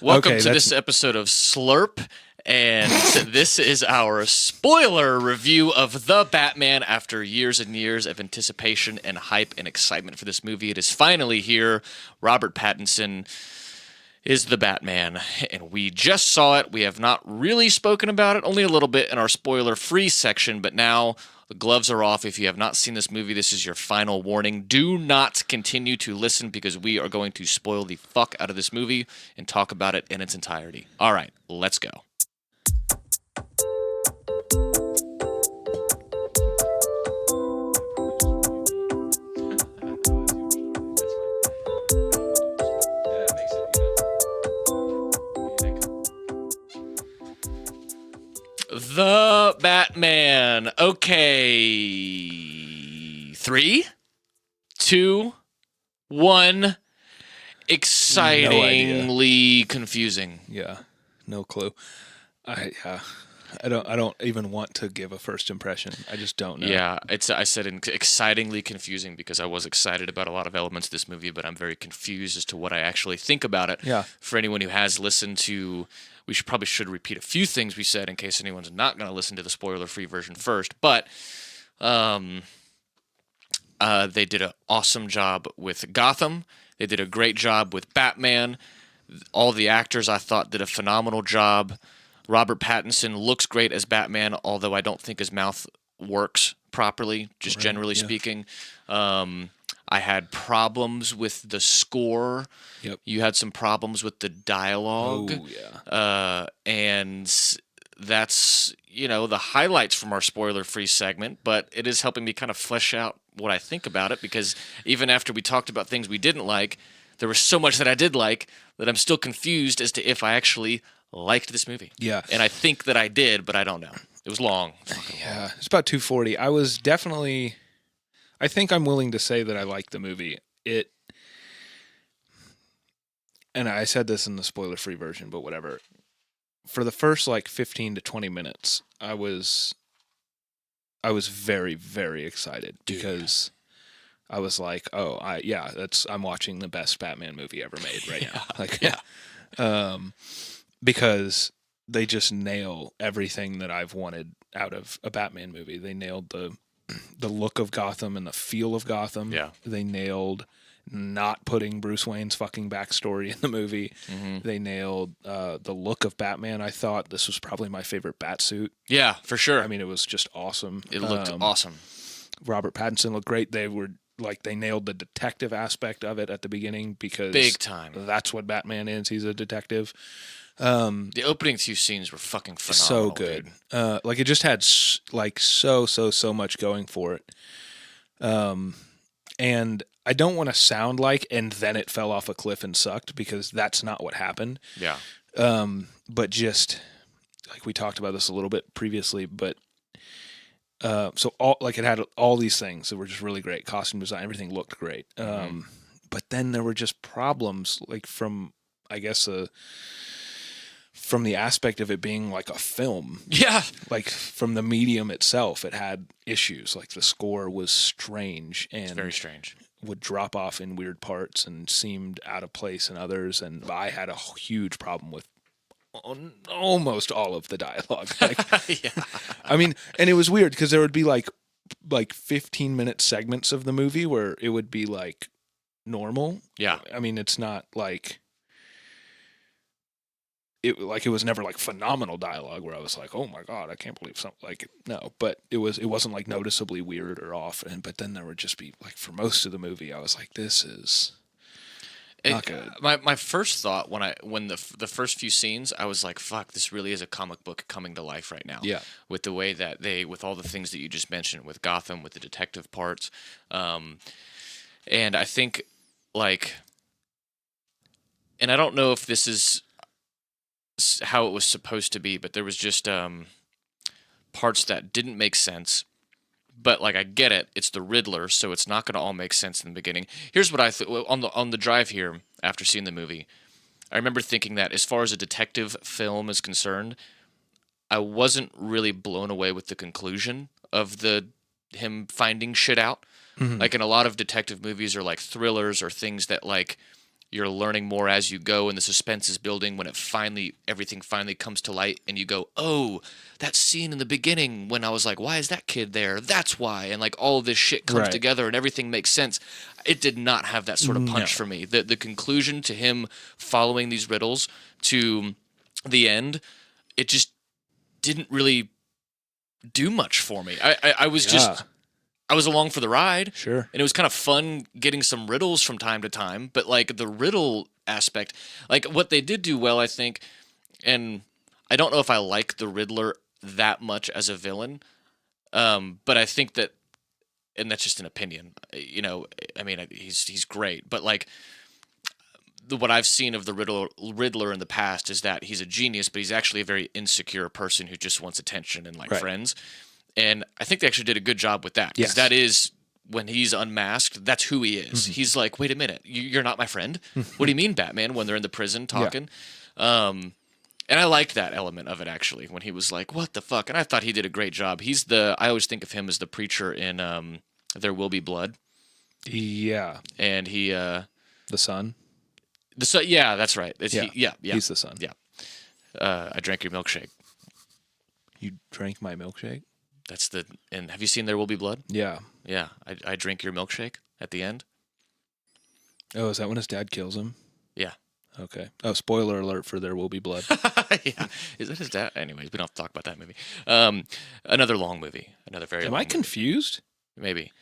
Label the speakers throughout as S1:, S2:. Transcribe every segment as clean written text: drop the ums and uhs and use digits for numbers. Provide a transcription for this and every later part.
S1: Welcome to this episode of Slurp, and this is our spoiler review of The Batman. After years and years of anticipation and hype and excitement for this movie, it is finally here. Robert Pattinson is the Batman, and we just saw it. We have not really spoken about it, only a little bit in our spoiler-free section, but now the gloves are off. If you have not seen this movie, this is your final warning. Do not continue to listen because we are going to spoil the fuck out of this movie and talk about it in its entirety. All right, let's go. The Batman. Okay. 3, 2, 1. Excitingly confusing.
S2: Yeah, no clue. I don't even want to give a first impression. I just don't know.
S1: Yeah, I said excitingly confusing because I was excited about a lot of elements of this movie, but I'm very confused as to what I actually think about it.
S2: Yeah.
S1: For anyone who has listened to, we probably should repeat a few things we said in case anyone's not going to listen to the spoiler-free version first. But they did an awesome job with Gotham. They did a great job with Batman. All the actors, I thought, did a phenomenal job. Robert Pattinson looks great as Batman, although I don't think his mouth works properly, just generally speaking. I had problems with the score.
S2: Yep.
S1: You had some problems with the dialogue.
S2: Oh, yeah.
S1: And that's, the highlights from our spoiler-free segment, but it is helping me kind of flesh out what I think about it, because even after we talked about things we didn't like, there was so much that I did like that I'm still confused as to if I actually liked this movie.
S2: Yeah.
S1: And I think that I did, but I don't know. It was long.
S2: Yeah, it's about 240. I think I'm willing to say that I liked the movie. And I said this in the spoiler-free version, but whatever. For the first 15 to 20 minutes, I was very, very excited because I was like, I'm watching the best Batman movie ever made right now. Because they just nail everything that I've wanted out of a Batman movie. They nailed the look of Gotham and the feel of Gotham.
S1: Yeah.
S2: They nailed not putting Bruce Wayne's fucking backstory in the movie.
S1: Mm-hmm.
S2: They nailed the look of Batman. I thought this was probably my favorite Batsuit.
S1: Yeah, for sure.
S2: I mean, it was just awesome.
S1: It looked awesome.
S2: Robert Pattinson looked great. They nailed the detective aspect of it at the beginning because
S1: big time.
S2: That's what Batman is. He's a detective.
S1: The opening 2 scenes were fucking phenomenal.
S2: So good. It just had so much going for it. And I don't want to sound like, and then it fell off a cliff and sucked, because that's not what happened.
S1: Yeah.
S2: But just we talked about this a little bit previously, but it had all these things that were just really great. Costume design, everything looked great. But then there were just problems, from the aspect of it being like a film.
S1: Yeah.
S2: From the medium itself, it had issues. The score was strange and
S1: it's very strange.
S2: Would drop off in weird parts and seemed out of place in others. And I had a huge problem with almost all of the dialogue.
S1: Yeah.
S2: I mean, and it was weird because there would be 15-minute segments of the movie where it would be normal.
S1: Yeah.
S2: I mean, it's not it was never phenomenal dialogue where I was like, oh my God, I can't believe something no, but it wasn't noticeably weird or off. But then there would just be for most of the movie, I was like, this is not good.
S1: My first thought when the first few scenes, I was like, fuck, this really is a comic book coming to life right now.
S2: Yeah. With
S1: the way that with all the things that you just mentioned with Gotham, with the detective parts. And I think and I don't know if this is how it was supposed to be, but there was just parts that didn't make sense. But I get it, it's the Riddler, so it's not going to all make sense in the beginning. Here's what I on the drive here after seeing the movie. I remember thinking that as far as a detective film is concerned, I wasn't really blown away with the conclusion of him finding shit out. Mm-hmm. In a lot of detective movies or thrillers or things that you're learning more as you go, and the suspense is building when everything finally comes to light, and you go, oh, that scene in the beginning when I was like, why is that kid there? That's why. And like all of this shit comes
S2: Right.
S1: together and everything makes sense. It did not have that sort of punch for me. The conclusion to him following these riddles to the end, it just didn't really do much for me. I was just I was along for the ride.
S2: Sure.
S1: And it was kind of fun getting some riddles from time to time. But, like, the riddle aspect, like, what they did do well, I think, and I don't know if I like the Riddler that much as a villain, but I think that, and that's just an opinion, you know, I mean, he's great. But, like, what I've seen of the Riddler in the past is that he's a genius, but he's actually a very insecure person who just wants attention and, like, friends. And I think they actually did a good job with that. Because that is, when he's unmasked, that's who he is. He's like, wait a minute, you're not my friend? What do you mean, Batman, when they're in the prison talking? And I liked that element of it, actually, when he was like, what the fuck? And I thought he did a great job. I always think of him as the preacher in There Will Be Blood.
S2: Yeah.
S1: And he...
S2: the son?
S1: Yeah, that's right.
S2: Yeah. He's the son.
S1: Yeah. I drank your milkshake.
S2: You drank my milkshake?
S1: And have you seen There Will Be Blood?
S2: Yeah.
S1: Yeah, I drink your milkshake at the end.
S2: Oh, is that when his dad kills him?
S1: Yeah.
S2: Okay. Oh, spoiler alert for There Will Be Blood.
S1: Yeah. Is that his dad? Anyways, we don't have to talk about that movie. Another long movie. Another very long
S2: Am I
S1: movie.
S2: confused?
S1: Maybe.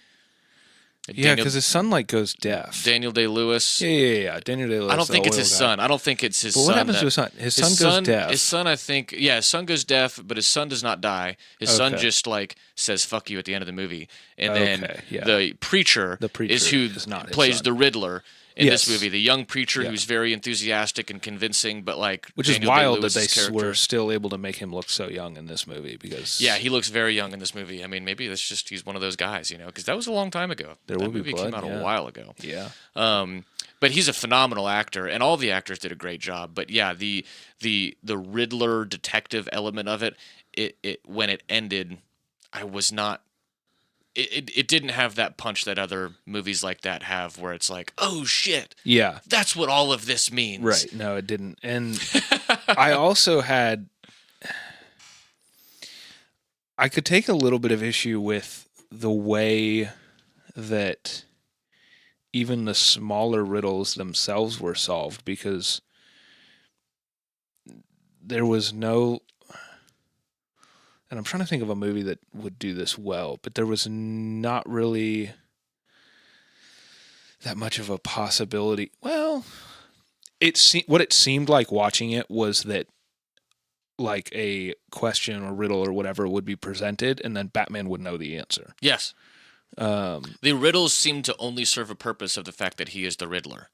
S2: Yeah, because his son like goes deaf.
S1: Daniel Day-Lewis.
S2: Yeah. Daniel Day-Lewis.
S1: I don't think it's his son. I don't think it's his son.
S2: But what happens to his son? His son goes deaf.
S1: His son, I think, his son goes deaf, but his son does not die. His son just like says "fuck you" at the end of the movie, and then the preacher is who plays the Riddler in this movie. The young preacher who's very enthusiastic and convincing, but like
S2: which
S1: Daniel
S2: is wild that
S1: Day-Lewis's
S2: they were still able to make him look so young in this movie because
S1: he looks very young in this movie. I mean, maybe that's just he's one of those guys, you know, because that was a long time ago. That movie came out a while ago.
S2: Yeah.
S1: But he's a phenomenal actor, and all the actors did a great job. But yeah, the Riddler detective element of it when it ended, I was not. It didn't have that punch that other movies like that have, where it's like, oh shit,
S2: yeah,
S1: that's what all of this means.
S2: Right? No, it didn't. And I also I could take a little bit of issue with the way that even the smaller riddles themselves were solved, because there was no, and I'm trying to think of a movie that would do this well, but there was not really that much of a possibility. Well, what it seemed like watching it was that like a question or riddle or whatever would be presented, and then Batman would know the answer.
S1: Yes. The riddles seem to only serve a purpose of the fact that he is the Riddler.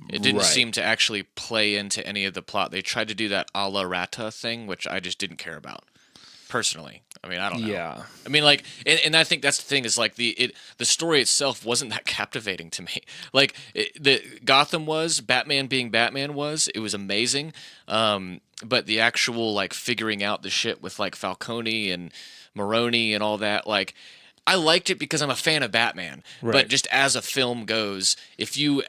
S1: It didn't seem to actually play into any of the plot. They tried to do that a la Rata thing, which I just didn't care about, personally. I mean, I don't know. Yeah. I mean, like, and I think that's the thing is like the story itself wasn't that captivating to me. Like the Gotham was, Batman being Batman was, it was amazing. But the actual like figuring out the shit with like Falcone and Maroni and all that, like, I liked it because I'm a fan of Batman. Right. But just as a film goes, if you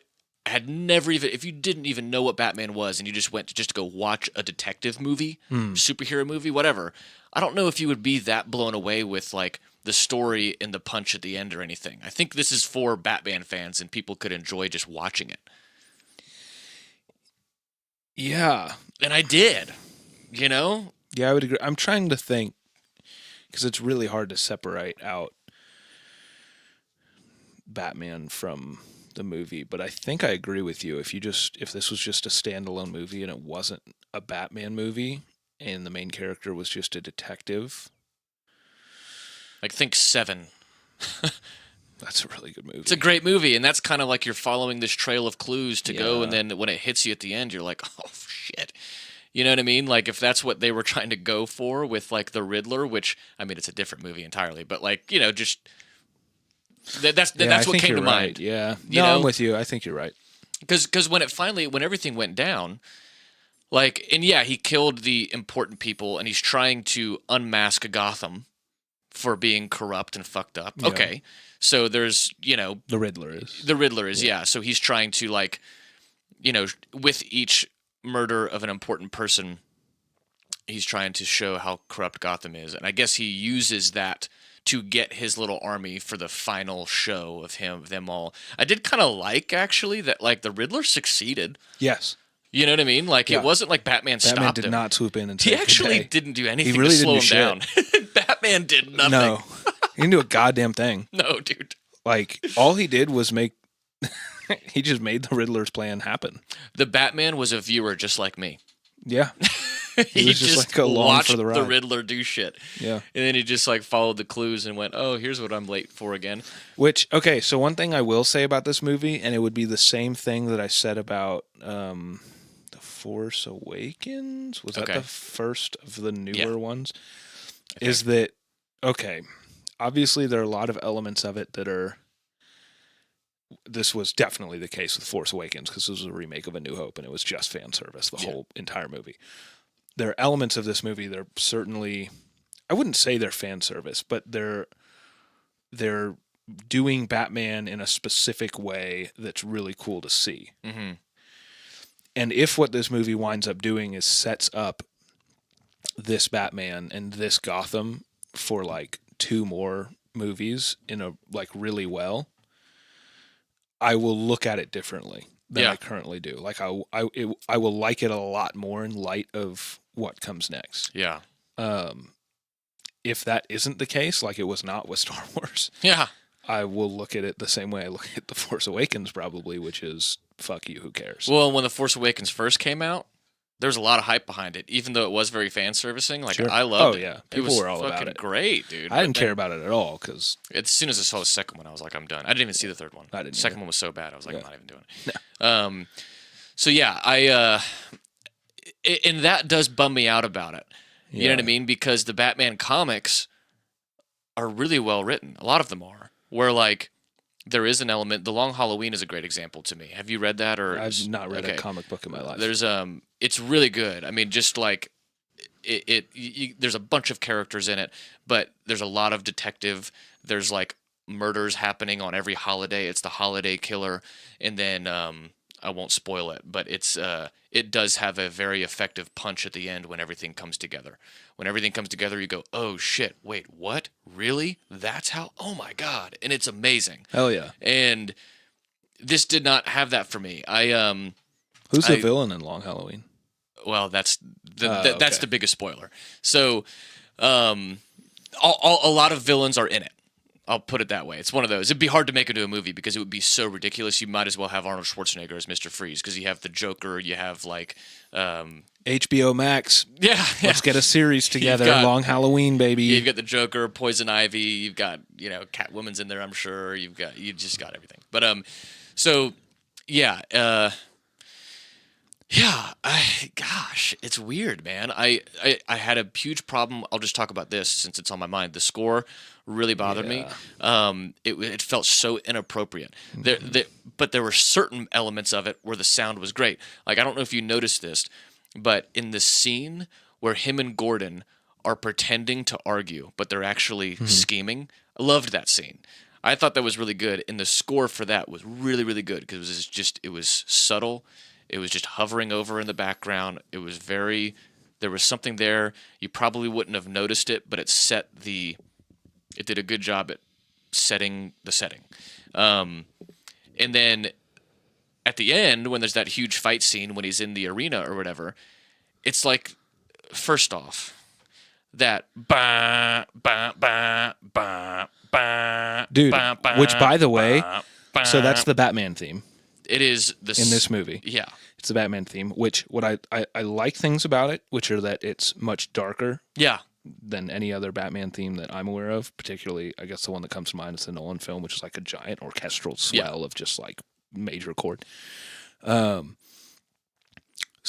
S1: didn't even know what Batman was and you just went to go watch a detective movie, superhero movie, whatever, I don't know if you would be that blown away with like the story and the punch at the end or anything. I think this is for Batman fans and people could enjoy just watching it.
S2: Yeah.
S1: And I did, you know?
S2: Yeah, I would agree. I'm trying to think, because it's really hard to separate out Batman from the movie, but I think I agree with you. If this was just a standalone movie and it wasn't a Batman movie and the main character was just a detective,
S1: like think Seven.
S2: That's a really good movie.
S1: It's a great movie, and that's kind of like you're following this trail of clues to go, and then when it hits you at the end, you're like, oh shit. You know what I mean? Like if that's what they were trying to go for with like the Riddler, which I mean it's a different movie entirely, but like, you know, just that's what came to mind.
S2: Yeah. No, I'm with you. I think you're right.
S1: Because when everything went down, like, and yeah, he killed the important people, and he's trying to unmask Gotham for being corrupt and fucked up. Yeah. Okay, so there's, you know,
S2: the Riddler is,
S1: yeah. So he's trying to like with each murder of an important person, he's trying to show how corrupt Gotham is. And I guess he uses that to get his little army for the final show of them all. I did kind of like, actually, that, like, the Riddler succeeded.
S2: Yes.
S1: You know what I mean? Like, it wasn't like Batman stopped him.
S2: Batman did not swoop in and save
S1: He actually
S2: the day.
S1: didn't do anything
S2: really
S1: to slow him
S2: didn't do
S1: down. Batman did nothing.
S2: No. He didn't do a goddamn thing.
S1: No, dude.
S2: Like, all he did was he just made the Riddler's plan happen.
S1: The Batman was a viewer just like me.
S2: Yeah.
S1: He
S2: was just like along
S1: watched
S2: for the ride.
S1: the Riddler do shit.
S2: Yeah.
S1: And then he just, like, followed the clues and went, oh, here's what I'm late for again.
S2: Which, okay, so one thing I will say about this movie, and it would be the same thing that I said about The Force Awakens? Was that the first of the newer ones? Is that, okay, obviously there are a lot of elements of it that are, this was definitely the case with Force Awakens because this was a remake of A New Hope and it was just fan service, the whole entire movie. There are elements of this movie that are certainly, I wouldn't say they're fan service, but they're doing Batman in a specific way that's really cool to see.
S1: Mm-hmm.
S2: And if what this movie winds up doing is sets up this Batman and this Gotham for like 2 more movies really well, I will look at it differently than I currently do. Like I will like it a lot more in light of what comes next.
S1: Yeah.
S2: If that isn't the case, like it was not with Star Wars, I will look at it the same way I look at The Force Awakens probably, which is fuck you, who cares?
S1: Well, when The Force Awakens first came out, there was a lot of hype behind it, even though it was very fan servicing. Like, I loved it.
S2: Oh, yeah.
S1: People
S2: were all about it.
S1: Great, dude.
S2: I didn't care about it at all because
S1: as soon as I saw the second one, I was like, I'm done. I didn't even see the third one.
S2: I didn't.
S1: The second one was so bad, I was like, I'm not even doing it.
S2: No.
S1: So yeah, and that does bum me out about it. You know what I mean? Because the Batman comics are really well written. A lot of them are. Where, like, there is an element. The Long Halloween is a great example to me. Have you read that? Or
S2: I've not read a comic book in my life.
S1: There's it's really good. I mean, just like there's a bunch of characters in it, but there's a lot of detective. There's like murders happening on every holiday. It's the holiday killer, and then I won't spoil it, but it does have a very effective punch at the end when everything comes together. When everything comes together, you go, oh shit, wait, what? Really? That's how? Oh my god! And it's amazing.
S2: Hell yeah!
S1: And this did not have that for me.
S2: Who's the villain in Long Halloween?
S1: Well, that's the biggest spoiler. So, a lot of villains are in it. I'll put it that way. It's one of those. It'd be hard to make into a movie because it would be so ridiculous. You might as well have Arnold Schwarzenegger as Mr. Freeze because you have the Joker. You have like
S2: HBO Max.
S1: Yeah,
S2: let's get a series together. Long Halloween, baby.
S1: You've got the Joker, Poison Ivy. You've got Catwoman's in there. I'm sure you just got everything. But so yeah. Yeah, gosh, it's weird, man. I had a huge problem. I'll just talk about this since it's on my mind. The score really bothered me. It felt so inappropriate.
S2: Mm-hmm.
S1: But there were certain elements of it where the sound was great. Like, I don't know if you noticed this, but in the scene where him and Gordon are pretending to argue, but they're actually scheming, I loved that scene. I thought that was really good, and the score for that was really, really good because it was subtle. It was just hovering over in the background. There was something there. You probably wouldn't have noticed it, but it did a good job at setting the setting. And then at the end, when there's that huge fight scene when he's in the arena or whatever, it's like, first off, that ba ba ba ba ba,
S2: dude,
S1: ba, ba,
S2: which by the way,
S1: ba,
S2: so that's the Batman theme.
S1: It is
S2: in this movie.
S1: Yeah.
S2: It's the Batman theme, which what I like things about it, which are that it's much darker than any other Batman theme that I'm aware of, particularly, I guess the one that comes to mind is the Nolan film, which is like a giant orchestral swell of just like major chord. So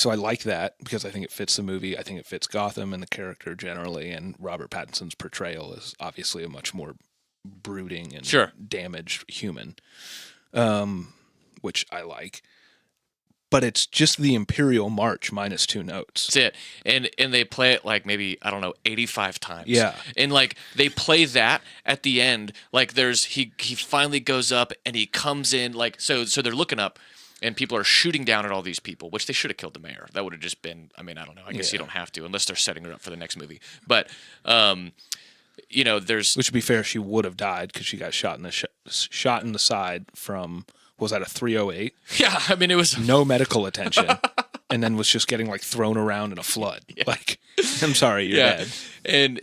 S2: I like that because I think it fits the movie. I think it fits Gotham and the character generally, and Robert Pattinson's portrayal is obviously a much more brooding and damaged human, which I like. But it's just the Imperial March minus 2 notes.
S1: That's it. And they play it like maybe, I don't know, 85 times.
S2: Yeah.
S1: And like they play that at the end. Like he finally goes up and he comes in like so they're looking up and people are shooting down at all these people, which they should have killed the mayor. That would have just been, I mean, I don't know. I guess you don't have to unless they're setting her up for the next movie. But, there's...
S2: Which, to be fair, she would have died because she got shot in the shot in the side from, was that a 308?
S1: Yeah, I mean, it was...
S2: No medical attention. And then was just getting, like, thrown around in a flood. Yeah. Like, I'm sorry, you're dead.
S1: And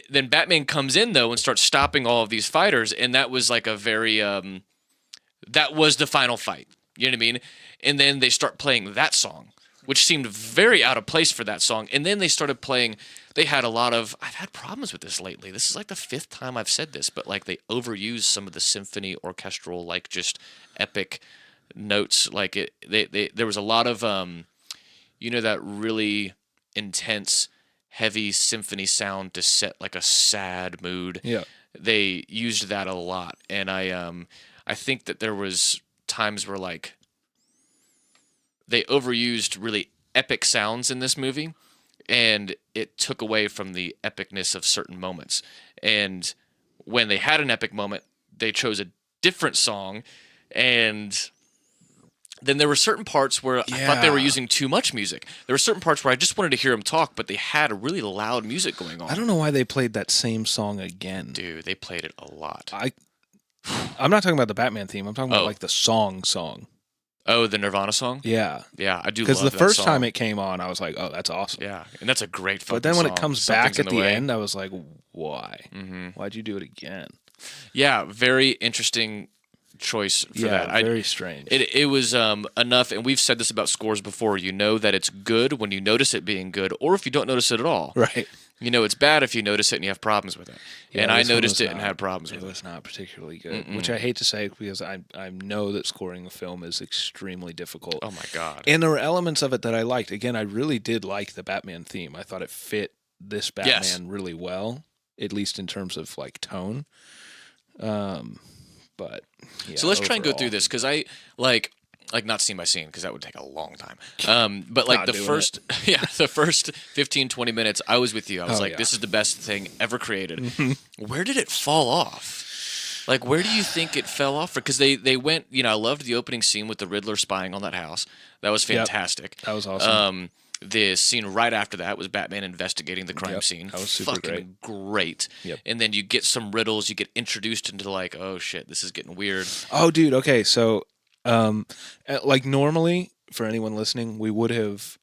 S1: then Batman comes in, though, and starts stopping all of these fighters, and that was like a very... that was the final fight. You know what I mean? And then they start playing that song, which seemed very out of place for that song. And then they started playing... They had a lot of... I've had problems with this lately. This is like the 5th time I've said this, but like they overused some of the symphony orchestral, like just epic notes. Like there was a lot of, that really intense, heavy symphony sound to set like a sad mood.
S2: Yeah.
S1: They used that a lot. And I think that there was times where like they overused really epic sounds in this movie, and it took away from the epicness of certain moments. And when they had an epic moment, they chose a different song, and then there were certain parts where I thought they were using too much music. There were certain parts where I just wanted to hear them talk, but they had really loud music going on.
S2: I don't know why they played that same song again.
S1: Dude, they played it a lot.
S2: I'm not talking about the Batman theme. I'm talking about like the song.
S1: Oh, the Nirvana song?
S2: Yeah.
S1: Yeah, I do love that
S2: Because the first
S1: song.
S2: time it came on, I was like, oh, that's awesome.
S1: Yeah, and that's a great fucking song.
S2: But then when it comes back at the
S1: way.
S2: end, I was like, why? Mm-hmm. Why'd you do it again?
S1: Yeah, very interesting choice for that.
S2: Very strange.
S1: It was enough, and we've said this about scores before. You know that it's good when you notice it being good, or if you don't notice it at all.
S2: Right.
S1: You know it's bad if you notice it and you have problems with it. Yeah, and I noticed it and had problems with it.
S2: It was not particularly good, which I hate to say because I know that scoring a film is extremely difficult.
S1: Oh, my God.
S2: And there were elements of it that I liked. Again, I really did like the Batman theme. I thought it fit this Batman really well, at least in terms of like tone. But yeah,
S1: so let's try and go through this because I like not scene by scene because that would take a long time. But like the first 15, 20 minutes, I was with you. I was this is the best thing ever created. Mm-hmm. Where did it fall off? Like, where do you think it fell off? Because they went, I loved the opening scene with the Riddler spying on that house. That was fantastic.
S2: That was awesome.
S1: The scene right after that was Batman investigating the crime scene.
S2: That was super
S1: great. Yep. And then you get some riddles. You get introduced into like, oh shit, this is getting weird.
S2: Oh, dude. Okay, so like normally for anyone listening, we would have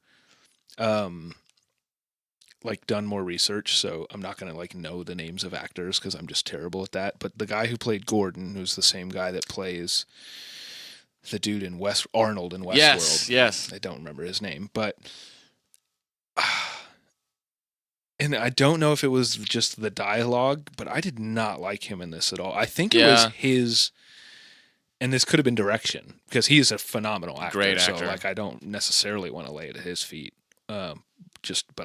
S2: like done more research. So I'm not gonna like know the names of actors because I'm just terrible at that. But the guy who played Gordon, who's the same guy that plays the dude in Arnold in Westworld.
S1: Yes.
S2: I don't remember his name, but. And I don't know if it was just the dialogue, but I did not like him in this at all. I think it was his, and this could have been direction because he is a phenomenal actor.
S1: Great actor.
S2: So like, I don't necessarily want to lay it at his feet. But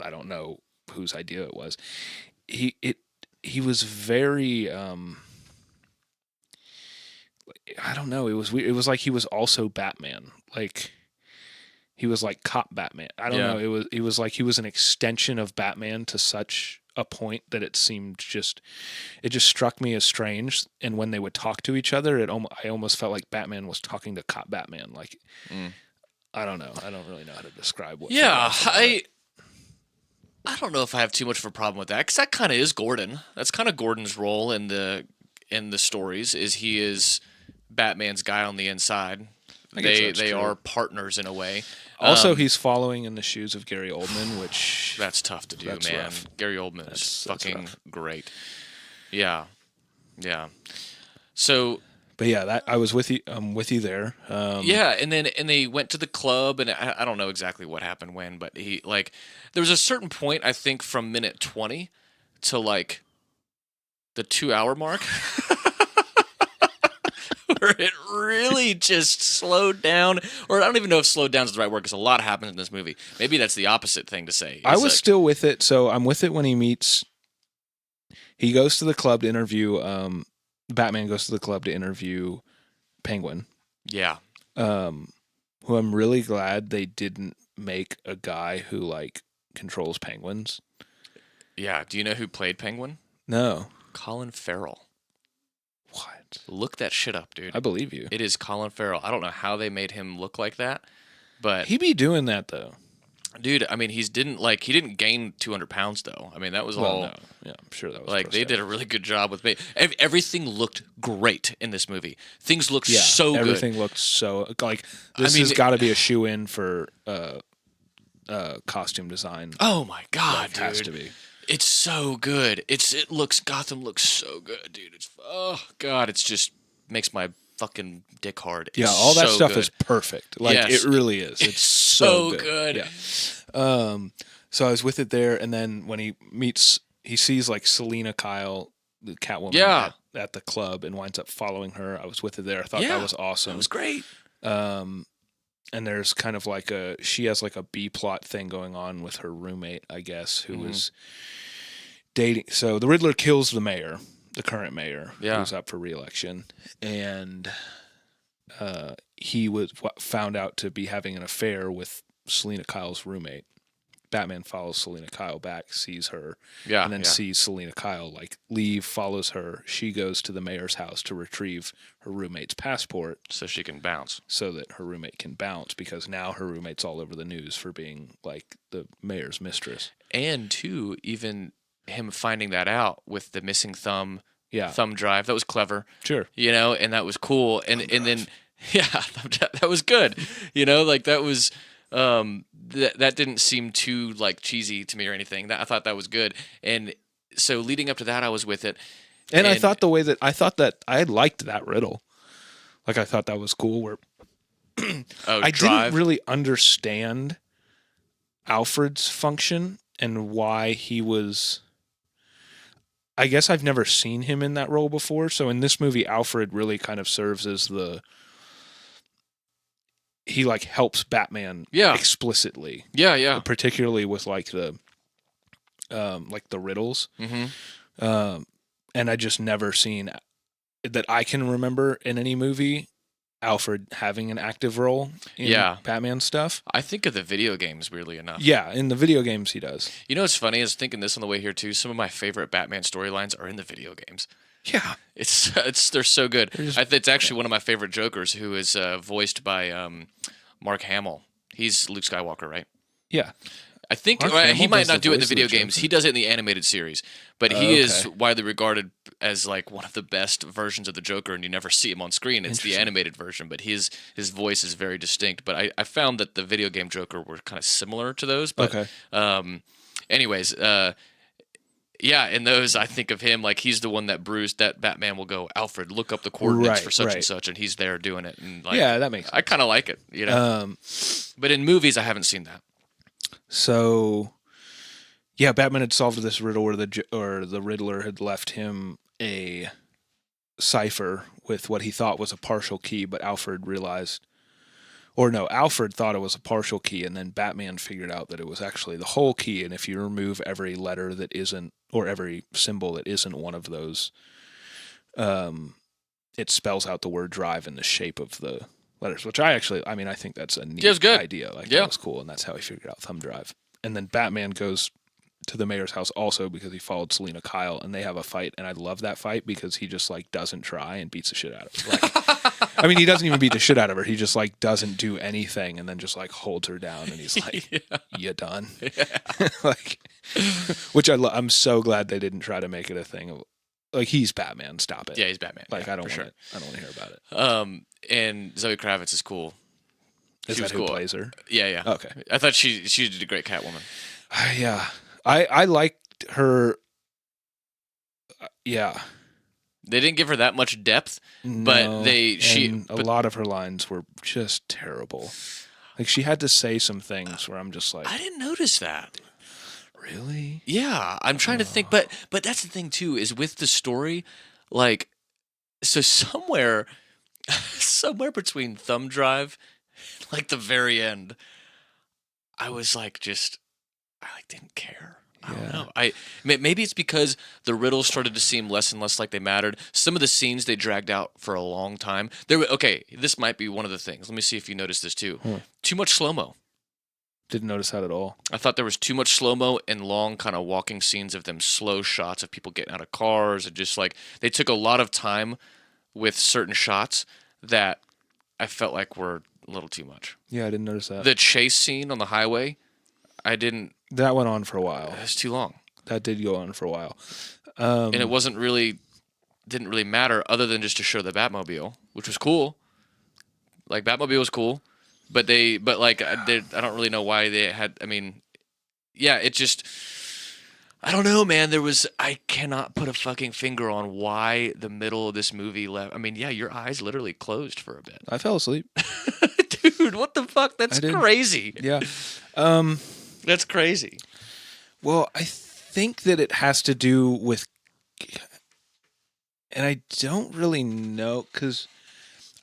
S2: I don't know whose idea it was. He was very. I don't know. It was weird. It was like he was also Batman. Like. He was like cop Batman. I don't know. It was like he was an extension of Batman to such a point that it just struck me as strange. And when they would talk to each other, I almost felt like Batman was talking to cop Batman. Like, I don't know. I don't really know how to describe what.
S1: Yeah, I don't know if I have too much of a problem with that because that kind of is Gordon. That's kind of Gordon's role in the stories. Is he is Batman's guy on the inside. They are partners in a way.
S2: Also, he's following in the shoes of Gary Oldman, which
S1: that's tough to do, man.
S2: Rough.
S1: Gary Oldman is fucking great. Yeah. So,
S2: but yeah, I was with you. I'm with you there.
S1: And they went to the club, and I don't know exactly what happened when, but there was a certain point I think from minute 20 to like the 2-hour mark. Where it really just slowed down, or I don't even know if slowed down is the right word because a lot happens in this movie. Maybe that's the opposite thing to say.
S2: I was still with it, so I'm with it when he goes to the club to interview, Batman goes to the club to interview Penguin.
S1: Yeah.
S2: Who I'm really glad they didn't make a guy who like controls penguins.
S1: Yeah. Do you know who played Penguin?
S2: No.
S1: Colin Farrell.
S2: What?
S1: Look that shit up, dude.
S2: I believe you.
S1: It is Colin Farrell. I don't know how they made him look like that, but
S2: He be doing that though.
S1: dude, I mean, he didn't gain 200 pounds though. I mean, that was
S2: Well,
S1: all
S2: no. Yeah, I'm sure that was
S1: like they did a really good job with me. Everything looked great in this movie. Things looked so good.
S2: Everything looked so like this
S1: I mean,
S2: has got to be a shoe in for costume design.
S1: Oh my god,
S2: Like,
S1: dude.
S2: has to be.
S1: It's so good. Gotham looks so good, dude. Oh god, it's just makes my fucking dick hard. It's
S2: Yeah, all that
S1: so
S2: stuff
S1: good.
S2: is perfect. Like
S1: Yes.
S2: it really is. It's
S1: so
S2: so
S1: good.
S2: Yeah. So I was with it there, and then when he sees like Selena Kyle, the Catwoman,
S1: Yeah.
S2: at the club, and winds up following her. I was with it there. I thought
S1: Yeah,
S2: that was awesome.
S1: That was great.
S2: And there's kind of like she has like a B plot thing going on with her roommate, I guess, who was dating. So the Riddler kills the mayor, the current mayor, who's up for re-election, and he was found out to be having an affair with Selena Kyle's roommate. Batman follows Selena Kyle back, sees her, and then sees Selena Kyle like leave, follows her. She goes to the mayor's house to retrieve her roommate's passport
S1: so she can bounce.
S2: So that her roommate can bounce, because now her roommate's all over the news for being like the mayor's mistress.
S1: And too, even him finding that out with the missing thumb drive, that was clever.
S2: Sure.
S1: You know, and that was cool. And then that was good. You know, like that was that didn't seem too like cheesy to me or anything. I thought that was good. And so leading up to that, I was with it.
S2: And I thought I liked that riddle. Like I thought that was cool. Where I didn't really understand Alfred's function and why he was. I guess I've never seen him in that role before. So in this movie, Alfred really kind of serves as he like helps Batman explicitly.
S1: Yeah.
S2: Particularly with like the riddles. Mm-hmm. And I just never seen that I can remember in any movie Alfred having an active role in Batman stuff.
S1: I think of the video games, weirdly enough.
S2: Yeah, in the video games he does.
S1: You know what's funny? I was thinking this on the way here too. Some of my favorite Batman storylines are in the video games.
S2: Yeah,
S1: they're so good. It's actually one of my favorite Jokers, who is voiced by Mark Hamill. He's Luke Skywalker, right?
S2: Yeah.
S1: I think he might not do it in the video games. He does it in the animated series, but he is widely regarded as like one of the best versions of the Joker, and you never see him on screen. It's the animated version, but his voice is very distinct. But I found that the video game Joker were kind of similar to those. But anyways, in those I think of him like he's the one that Batman will go, Alfred, look up the coordinates for such and such, and he's there doing it. And like,
S2: that makes sense.
S1: I kind of like it, you know. But in movies, I haven't seen that.
S2: So, Batman had solved this riddle where the Riddler had left him a cipher with what he thought was a partial key, but Alfred thought it was a partial key, and then Batman figured out that it was actually the whole key, and if you remove every letter that isn't, or every symbol that isn't one of those, it spells out the word drive in the shape of the letters, which I think that's a neat idea. Like, that was cool, and that's how he figured out thumb drive. And then Batman goes to the mayor's house also because he followed Selena Kyle, and they have a fight, and I love that fight because he just like doesn't try and beats the shit out of her. Like, he doesn't even beat the shit out of her. He just like doesn't do anything, and then just like holds her down, and he's like, "You done?" Like, which I'm so glad they didn't try to make it a thing of like he's Batman. Stop it.
S1: Yeah, he's Batman.
S2: Like, I don't want to hear about
S1: it. And Zoe Kravitz is cool.
S2: Is that who plays her?
S1: Yeah.
S2: Okay.
S1: I thought she did a great Catwoman.
S2: Yeah. I liked her. Yeah.
S1: They didn't give her that much depth, but
S2: a lot of her lines were just terrible. Like, she had to say some things where I'm just like,
S1: I didn't notice that.
S2: Really?
S1: Yeah, I'm trying to think, but that's the thing too, is with the story, like, so somewhere between thumb drive, like the very end, I was like, I didn't care. I don't know. Maybe it's because the riddles started to seem less and less like they mattered. Some of the scenes they dragged out for a long time. This might be one of the things. Let me see if you noticed this too. Too much slow-mo.
S2: Didn't notice that at all.
S1: I thought there was too much slow-mo and long kind of walking scenes of them, slow shots of people getting out of cars, and just like they took a lot of time with certain shots that I felt like were a little too much.
S2: Yeah, I didn't notice that.
S1: The chase scene on the highway, I didn't.
S2: That went on for a while.
S1: It was too long,
S2: That did go on for a while.
S1: and it didn't really matter other than just to show the Batmobile, which was cool. Like Batmobile was cool, but I don't really know why they had. I mean, yeah, it just. I don't know, man. I cannot put a fucking finger on why the middle of this movie left. I mean, yeah, your eyes literally closed for a bit.
S2: I fell asleep.
S1: Dude, what the fuck? That's crazy.
S2: Yeah.
S1: That's crazy.
S2: Well, I think that it has to do with, and I don't really know, because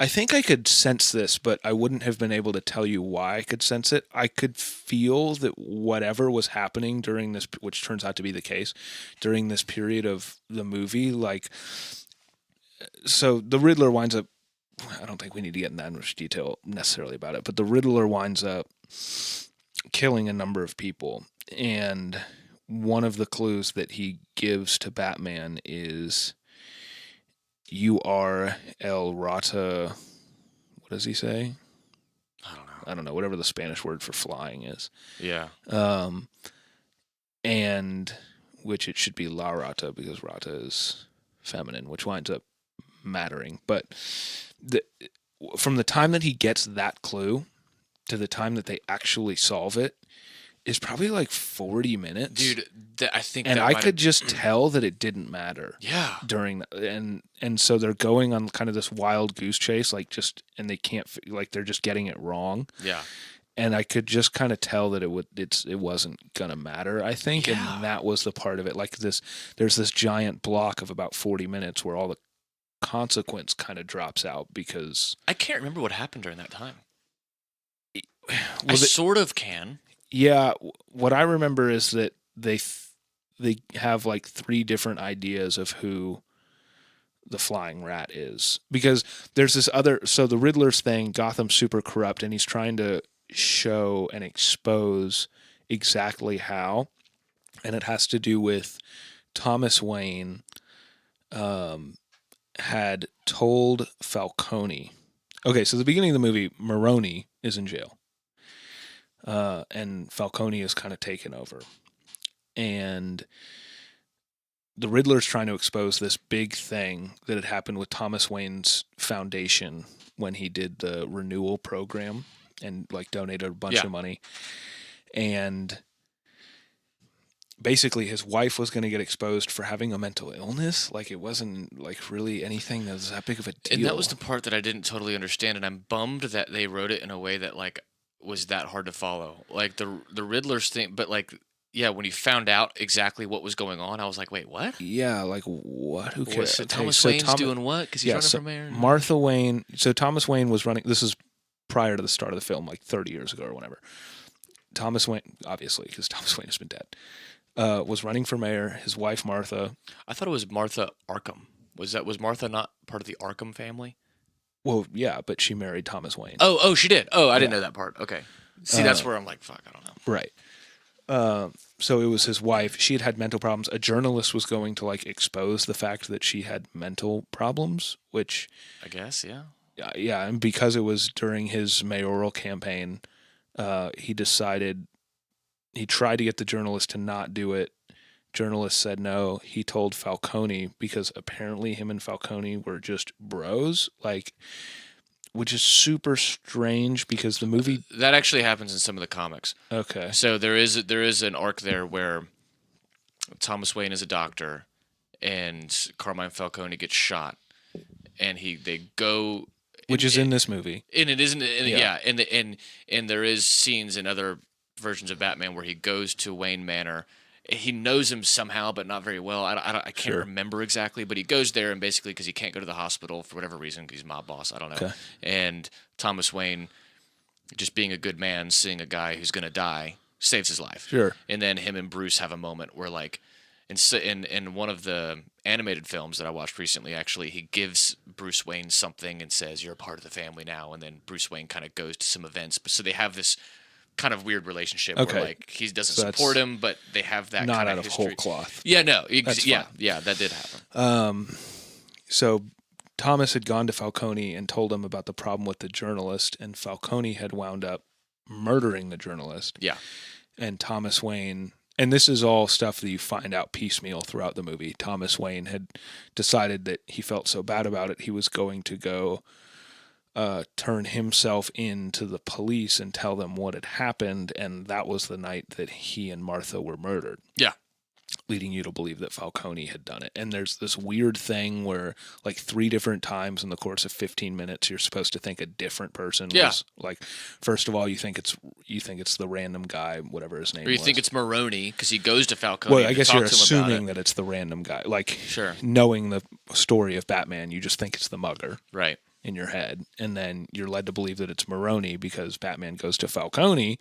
S2: I think I could sense this, but I wouldn't have been able to tell you why I could sense it. I could feel that whatever was happening during this, which turns out to be the case, during this period of the movie, like, so the Riddler winds up, I don't think we need to get in that much detail necessarily about it, but the Riddler winds up killing a number of people. And one of the clues that he gives to Batman is, "You are El Rata." What does he say? I don't know. Whatever the Spanish word for flying is.
S1: Yeah.
S2: And which it should be La Rata, because Rata is feminine, which winds up mattering. But from the time that he gets that clue to the time that they actually solve it is probably like 40 minutes.
S1: Dude, I think
S2: and I could just tell that it didn't matter.
S1: Yeah.
S2: During and so they're going on kind of this wild goose chase, like and they can't, like, they're just getting it wrong.
S1: Yeah.
S2: And I could just kind of tell that it wasn't gonna matter, I think.
S1: Yeah.
S2: And that was the part of it. Like there's this giant block of about 40 minutes where all the consequence kind of drops out, because
S1: I can't remember what happened during that time.
S2: I
S1: sort of can.
S2: Yeah, what I remember is that they have like 3 different ideas of who the Flying Rat is, because there's this other. So the Riddler's thing, Gotham's super corrupt, and he's trying to show and expose exactly how, and it has to do with Thomas Wayne had told Falcone. Okay, so at the beginning of the movie, Maroni is in jail. And Falcone is kind of taken over. And the Riddler's trying to expose this big thing that had happened with Thomas Wayne's foundation when he did the renewal program and like donated a bunch of money. And basically his wife was going to get exposed for having a mental illness. Like, it wasn't like really anything that was that big of a deal.
S1: And that was the part that I didn't totally understand. And I'm bummed that they wrote it in a way that like was that hard to follow. Like the Riddler's thing, but like, yeah, when you found out exactly what was going on, I was like, wait, what?
S2: Yeah, like what? Who cares?
S1: So Thomas Wayne's doing what? Because he's running for mayor?
S2: Martha Wayne. So Thomas Wayne was running. This is prior to the start of the film, like 30 years ago or whatever. Thomas Wayne, obviously, because Thomas Wayne has been dead, was running for mayor. His wife, Martha.
S1: I thought it was Martha Arkham. Was Martha not part of the Arkham family?
S2: Well, yeah, but she married Thomas Wayne.
S1: Oh, she did. Oh, I didn't know that part. Okay. See, that's where I'm like, fuck, I don't know.
S2: Right. So it was his wife. She had mental problems. A journalist was going to like expose the fact that she had mental problems, which
S1: I guess, yeah.
S2: Yeah, and because it was during his mayoral campaign, he tried to get the journalist to not do it. Journalist said no. He told Falcone, because apparently him and Falcone were just bros, like, which is super strange because the movie
S1: that actually happens in some of the comics.
S2: Okay.
S1: So there is an arc there where Thomas Wayne is a doctor and Carmine Falcone gets shot, and they go,
S2: which is in this movie,
S1: and it isn't, and there is scenes in other versions of Batman where he goes to Wayne Manor. He knows him somehow, but not very well. I can't remember exactly, but he goes there, and basically because he can't go to the hospital for whatever reason, because he's mob boss, I don't know. Okay. And Thomas Wayne, just being a good man, seeing a guy who's going to die, saves his life.
S2: Sure.
S1: And then him and Bruce have a moment where, like, in one of the animated films that I watched recently, actually, he gives Bruce Wayne something and says, "You're a part of the family now." And then Bruce Wayne kind of goes to some events. So they have this kind of weird relationship where like he doesn't support him, but they have that
S2: not
S1: kind
S2: out of whole cloth.
S1: Yeah, no, that did happen.
S2: So Thomas had gone to Falcone and told him about the problem with the journalist, and Falcone had wound up murdering the journalist.
S1: Yeah.
S2: And Thomas Wayne, and this is all stuff that you find out piecemeal throughout the movie. Thomas Wayne had decided that he felt so bad about it, he was going to go turn himself in to the police and tell them what had happened, and that was the night that he and Martha were murdered.
S1: Yeah.
S2: Leading you to believe that Falcone had done it. And there's this weird thing where, like, 3 different times in the course of 15 minutes, you're supposed to think a different person was, like, first of all, you think it's the random guy, whatever his name was.
S1: Or you think it's Maroni, because he goes to Falcone.
S2: Well, I guess you're
S1: to him about
S2: assuming that it's the random guy. Like,
S1: Sure.
S2: knowing the story of Batman, you just think it's the mugger.
S1: Right.
S2: In your head. And then you're led to believe that it's Maroni because Batman goes to Falcone.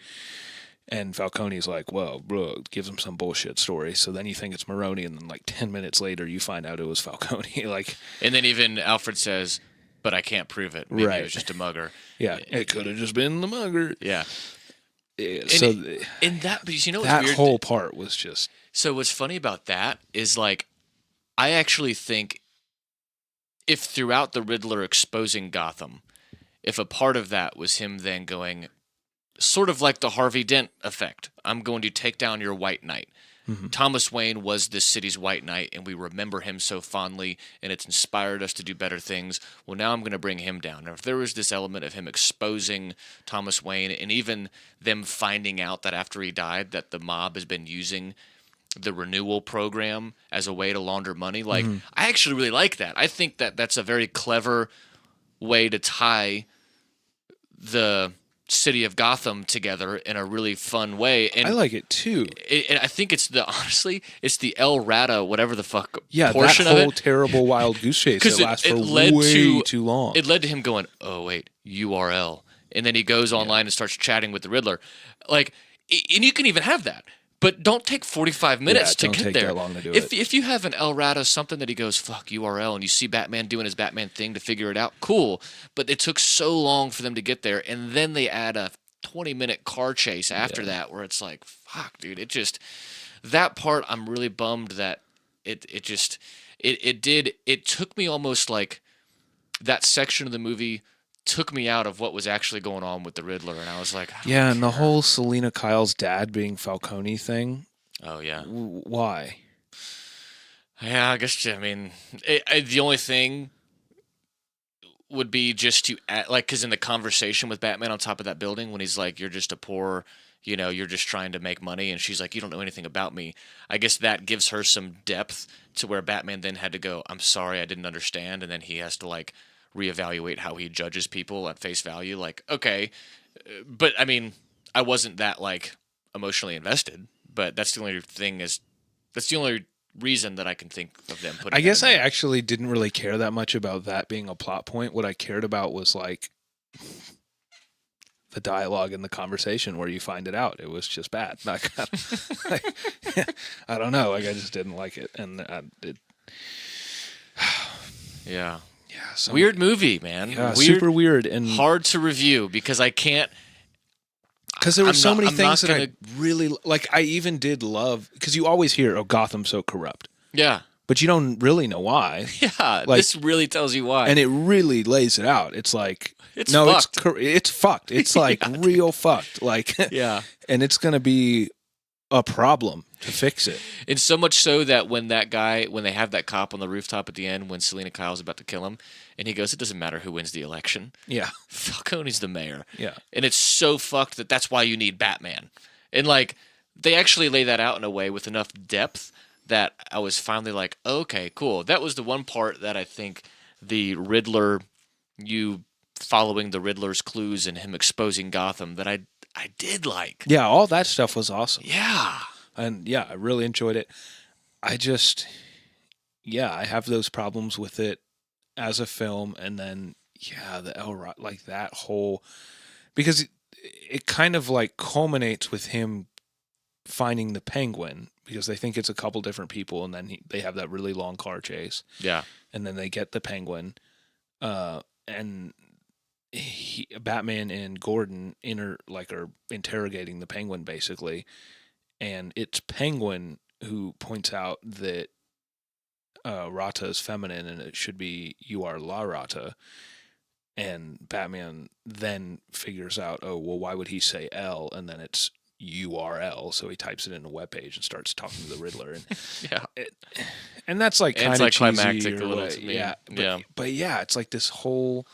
S2: And Falcone's like, well, bro, gives him some bullshit story. So then you think it's Maroni, and then like 10 minutes later, you find out it was Falcone. Like,
S1: and then even Alfred says, but I can't prove it. Maybe it was just a mugger.
S2: Yeah, it could have just been the mugger.
S1: Yeah.
S2: So
S1: but you know what's
S2: that
S1: weird?
S2: whole part was just...
S1: So what's funny about that is, like, I actually think if throughout the Riddler exposing Gotham, if a part of that was him then going... sort of like the Harvey Dent effect. I'm going to take down your White Knight. Mm-hmm. Thomas Wayne was this city's White Knight, and we remember him so fondly, and it's inspired us to do better things. Well, now I'm going to bring him down. Now, if there was this element of him exposing Thomas Wayne, and even them finding out that after he died that the mob has been using the renewal program as a way to launder money, like, I actually really like that. I think that that's a very clever way to tie the city of Gotham together in a really fun way. And
S2: I like it too.
S1: I think it's honestly the El Rata, whatever the fuck
S2: that
S1: portion
S2: whole
S1: of it.
S2: terrible wild goose chase that lasts for way too long.
S1: It led to him going, oh wait, URL. And then he goes online and starts chatting with the Riddler. Like, and you can even have that. But don't take 45 minutes to get there.
S2: Don't take that long to do
S1: it. If you have an El Rata, something that he goes, fuck URL, and you see Batman doing his Batman thing to figure it out, cool. But it took so long for them to get there, and then they add a 20-minute car chase after that where it's like, fuck, dude. It just... That part, I'm really bummed that it took me almost like... That section of the movie took me out of what was actually going on with the Riddler, and I was like,
S2: and the whole Selena Kyle's dad being Falcone thing.
S1: Oh yeah,
S2: why?
S1: Yeah, I guess. I mean, the only thing would be just to add, like, because in the conversation with Batman on top of that building, when he's like, "You're just a poor, you're just trying to make money," and she's like, "You don't know anything about me." I guess that gives her some depth to where Batman then had to go, "I'm sorry, I didn't understand," and then he has to like reevaluate how he judges people at face value. Like, okay, but I mean, I wasn't that like emotionally invested. But that's the only reason that I can think of them putting.
S2: I guess I actually didn't really care that much about that being a plot point. What I cared about was like the dialogue and the conversation where you find it out. It was just bad. Like, I don't know. Like, I just didn't like it, and
S1: yeah.
S2: Yeah,
S1: weird movie, man.
S2: Yeah, super weird and
S1: hard to review because I can't.
S2: Because there were so many things that I really like. I even did love because you always hear, "Oh, Gotham's so corrupt."
S1: Yeah,
S2: but you don't really know why.
S1: Yeah, like, this really tells you why,
S2: and it really lays it out. It's like
S1: it's fucked.
S2: It's fucked. It's like real fucked. Like and it's gonna be a problem to fix it.
S1: And so much so that when they have that cop on the rooftop at the end when Selena Kyle's about to kill him, and he goes, "It doesn't matter who wins the election.
S2: Yeah.
S1: Falcone's the mayor."
S2: Yeah.
S1: And it's so fucked that's why you need Batman. And like, they actually lay that out in a way with enough depth that I was finally like, okay, cool. That was the one part that I think the Riddler, you following the Riddler's clues and him exposing Gotham, that I did like.
S2: Yeah, all that stuff was awesome.
S1: Yeah.
S2: And yeah, I really enjoyed it. I just, I have those problems with it as a film. And then, the Elrod, like that whole, because it kind of like culminates with him finding the Penguin because they think it's a couple different people. And then they have that really long car chase.
S1: Yeah.
S2: And then they get the Penguin. And Batman and Gordon are interrogating the Penguin basically, and it's Penguin who points out that Rata is feminine and it should be you are La Rata. And Batman then figures out, oh, well, why would he say L? And then it's URL. So he types it in a webpage and starts talking to the Riddler. And
S1: Yeah.
S2: and that's like kind of
S1: like
S2: cheesy.
S1: climactic a
S2: or
S1: little
S2: what-
S1: to me.
S2: yeah.
S1: Yeah.
S2: But yeah, it's like this whole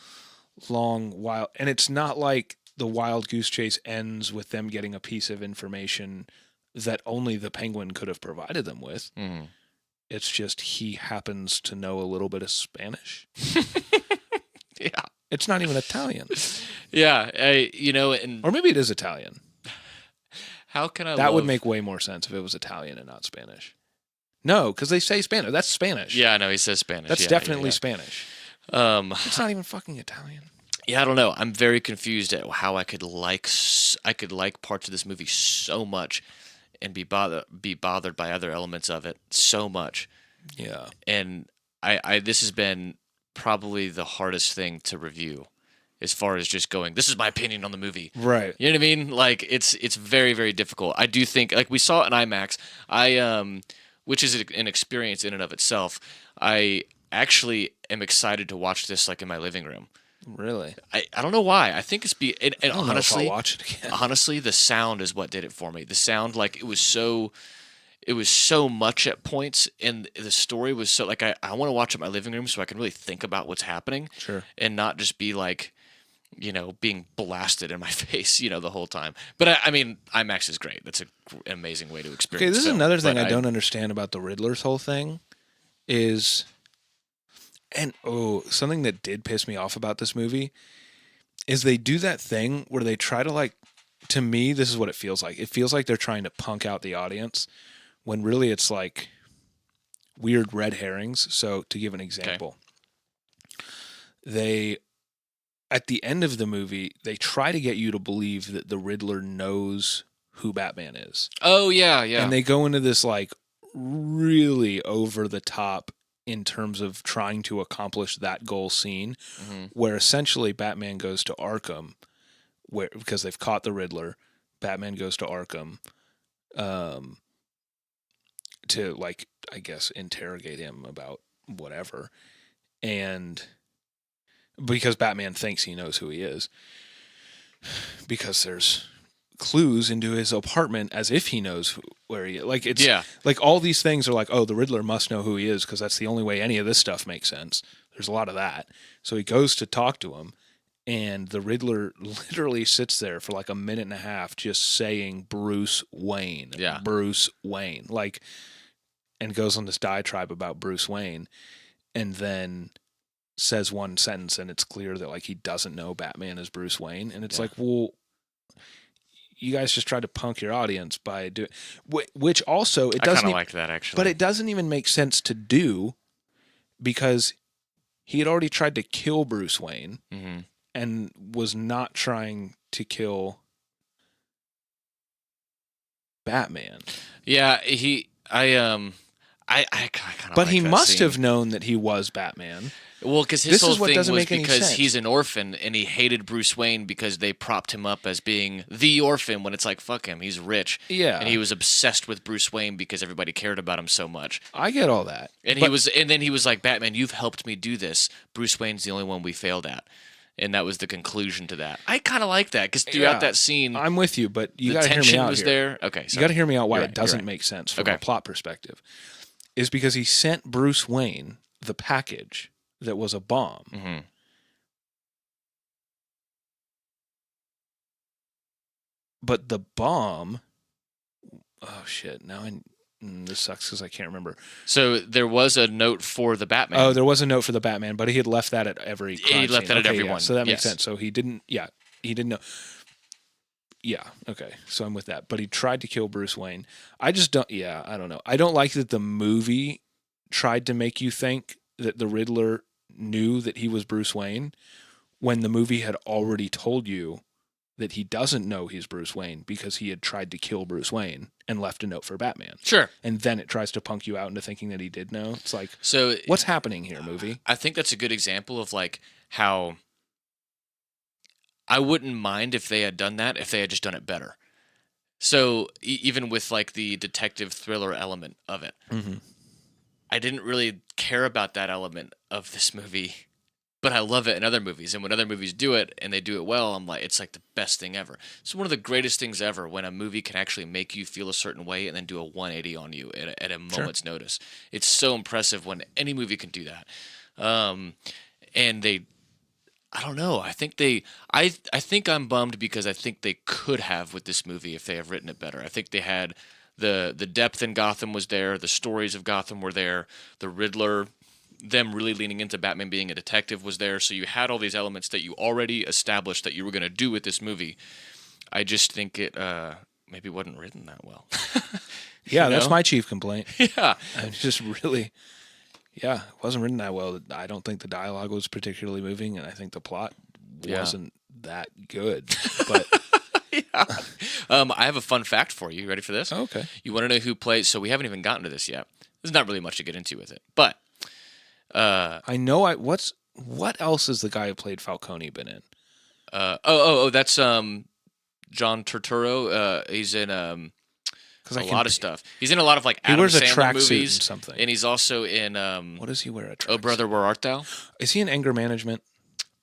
S2: long wild. And it's not like the Wild Goose Chase ends with them getting a piece of information that only the Penguin could have provided them with.
S1: Mm-hmm.
S2: It's just he happens to know a little bit of Spanish.
S1: Yeah.
S2: It's not even Italian.
S1: Yeah. And
S2: Or maybe it is Italian.
S1: how can I
S2: That would
S1: love-
S2: make way more sense if it was Italian and not Spanish. No, because they say Spanish. That's Spanish.
S1: Yeah, I know he says Spanish.
S2: That's
S1: Yeah,
S2: definitely
S1: yeah.
S2: Spanish. It's not even fucking Italian.
S1: Yeah, I don't know. I'm very confused at how I could like parts of this movie so much, and be bothered by other elements of it so much.
S2: Yeah.
S1: And I this has been probably the hardest thing to review, as far as just going, this is my opinion on the movie.
S2: Right.
S1: You know what I mean? Like it's very, very difficult. I do think, like, we saw it in IMAX. Which is an experience in and of itself. I actually am excited to watch this like in my living room.
S2: Really?
S1: I don't know why. I think it's and
S2: I don't know if I'll watch it again.
S1: honestly, the sound is what did it for me. The sound, like, it was so much at points, and the story was so, like, I want to watch it in my living room so I can really think about what's happening.
S2: Sure.
S1: And not just be like, being blasted in my face, the whole time. But I mean, IMAX is great. That's an amazing way to experience.
S2: Okay, this is
S1: film.
S2: another thing
S1: But
S2: I don't understand about the Riddler's whole thing is, and something that did piss me off about this movie is they do that thing where they try to, like, to me, this is what it feels like. It feels like they're trying to punk out the audience when really it's like weird red herrings. So to give an example, at the end of the movie, they try to get you to believe that the Riddler knows who Batman is.
S1: Oh, yeah, yeah.
S2: And they go into this, like, really over the top in terms of trying to accomplish that goal scene, where essentially Batman goes to Arkham, because they've caught the Riddler. Batman goes to Arkham to, like, I guess, interrogate him about whatever. And because Batman thinks he knows who he is, because there's clues into his apartment as if he knows where he is. Like, it's like all these things are like, oh, the Riddler must know who he is because that's the only way any of this stuff makes sense. There's a lot of that. So he goes to talk to him, and the Riddler literally sits there for like a minute and a half just saying Bruce Wayne.
S1: Yeah.
S2: Bruce Wayne. Like, and goes on this diatribe about Bruce Wayne, and then says one sentence, and it's clear that, like, he doesn't know Batman is Bruce Wayne. And it's like, well, you guys just tried to punk your audience by doing, which also, it
S1: I
S2: doesn't
S1: kind of liked that, actually.
S2: but it doesn't even make sense to do, because he had already tried to kill Bruce Wayne and was not trying to kill Batman.
S1: Yeah, I kind of.
S2: But
S1: like
S2: he
S1: that
S2: must
S1: scene.
S2: have known that he was Batman.
S1: Well, because his
S2: This
S1: whole
S2: is what
S1: thing
S2: doesn't
S1: was
S2: make any
S1: because
S2: sense.
S1: he's an orphan and he hated Bruce Wayne because they propped him up as being the orphan, when it's like, fuck him, he's rich.
S2: Yeah.
S1: And he was obsessed with Bruce Wayne because everybody cared about him so much.
S2: I get all that.
S1: And then he was like, Batman, you've helped me do this. Bruce Wayne's the only one we failed at. And that was the conclusion to that. I kind of like that, because throughout that scene,
S2: I'm with you, but you
S1: the
S2: got to hear me
S1: tension
S2: out
S1: was
S2: here.
S1: there. Okay,
S2: You got to hear me out why
S1: You're
S2: it
S1: right,
S2: doesn't
S1: you're right.
S2: make sense from
S1: Okay.
S2: a plot perspective. Is because he sent Bruce Wayne the package that was a bomb.
S1: Mm-hmm.
S2: But the bomb, oh shit! Now this sucks because I can't remember.
S1: So there was a note for the Batman.
S2: Oh, there was a note for the Batman, but he had left that at every. Crime
S1: He left
S2: scene.
S1: that at
S2: Okay,
S1: every
S2: yeah,
S1: one.
S2: so that makes
S1: Yes.
S2: sense. So he didn't. Yeah, he didn't know. Yeah. Okay. So I'm with that. But he tried to kill Bruce Wayne. I just don't. Yeah. I don't know. I don't like that the movie tried to make you think that the Riddler knew that he was Bruce Wayne, when the movie had already told you that he doesn't know he's Bruce Wayne because he had tried to kill Bruce Wayne and left a note for Batman.
S1: Sure.
S2: And then it tries to punk you out into thinking that he did know. It's like,
S1: So
S2: what's happening here, movie?
S1: I think that's a good example of, like, how I wouldn't mind if they had done that, if they had just done it better. So even with, like, the detective thriller element of it,
S2: Mm-hmm.
S1: I didn't really care about that element of this movie, but I love it in other movies. And when other movies do it and they do it well, I'm like, it's like the best thing ever. It's one of the greatest things ever when a movie can actually make you feel a certain way and then do a 180 on you at a
S2: Sure.
S1: moment's notice. It's so impressive when any movie can do that. And they, I don't know. I think I'm bummed because I think they could have with this movie if they have written it better. I think they had the depth in Gotham was there, the stories of Gotham were there, the Riddler, them really leaning into Batman being a detective was there. So you had all these elements that you already established that you were going to do with this movie. I just think it maybe wasn't written that well.
S2: Yeah, that's
S1: know?
S2: my chief complaint.
S1: Yeah.
S2: I just really, yeah, it wasn't written that well. I don't think the dialogue was particularly moving, and I think the plot
S1: Yeah.
S2: wasn't that good. But
S1: Yeah. I have a fun fact for you. You ready for this?
S2: okay,
S1: You want to know who plays? So we haven't even gotten to this yet. There's not really much to get into with it, but
S2: I know. What else is the guy who played Falcone been in?
S1: that's John Turturro. He's in
S2: Because
S1: a lot of stuff. He's in a lot of like
S2: he
S1: Adam
S2: wears a
S1: Sandler
S2: tracksuit
S1: movies,
S2: and something.
S1: and he's also in
S2: What does he wear? A tracksuit?
S1: Oh Brother, Where Art Thou?
S2: Is he in Anger Management?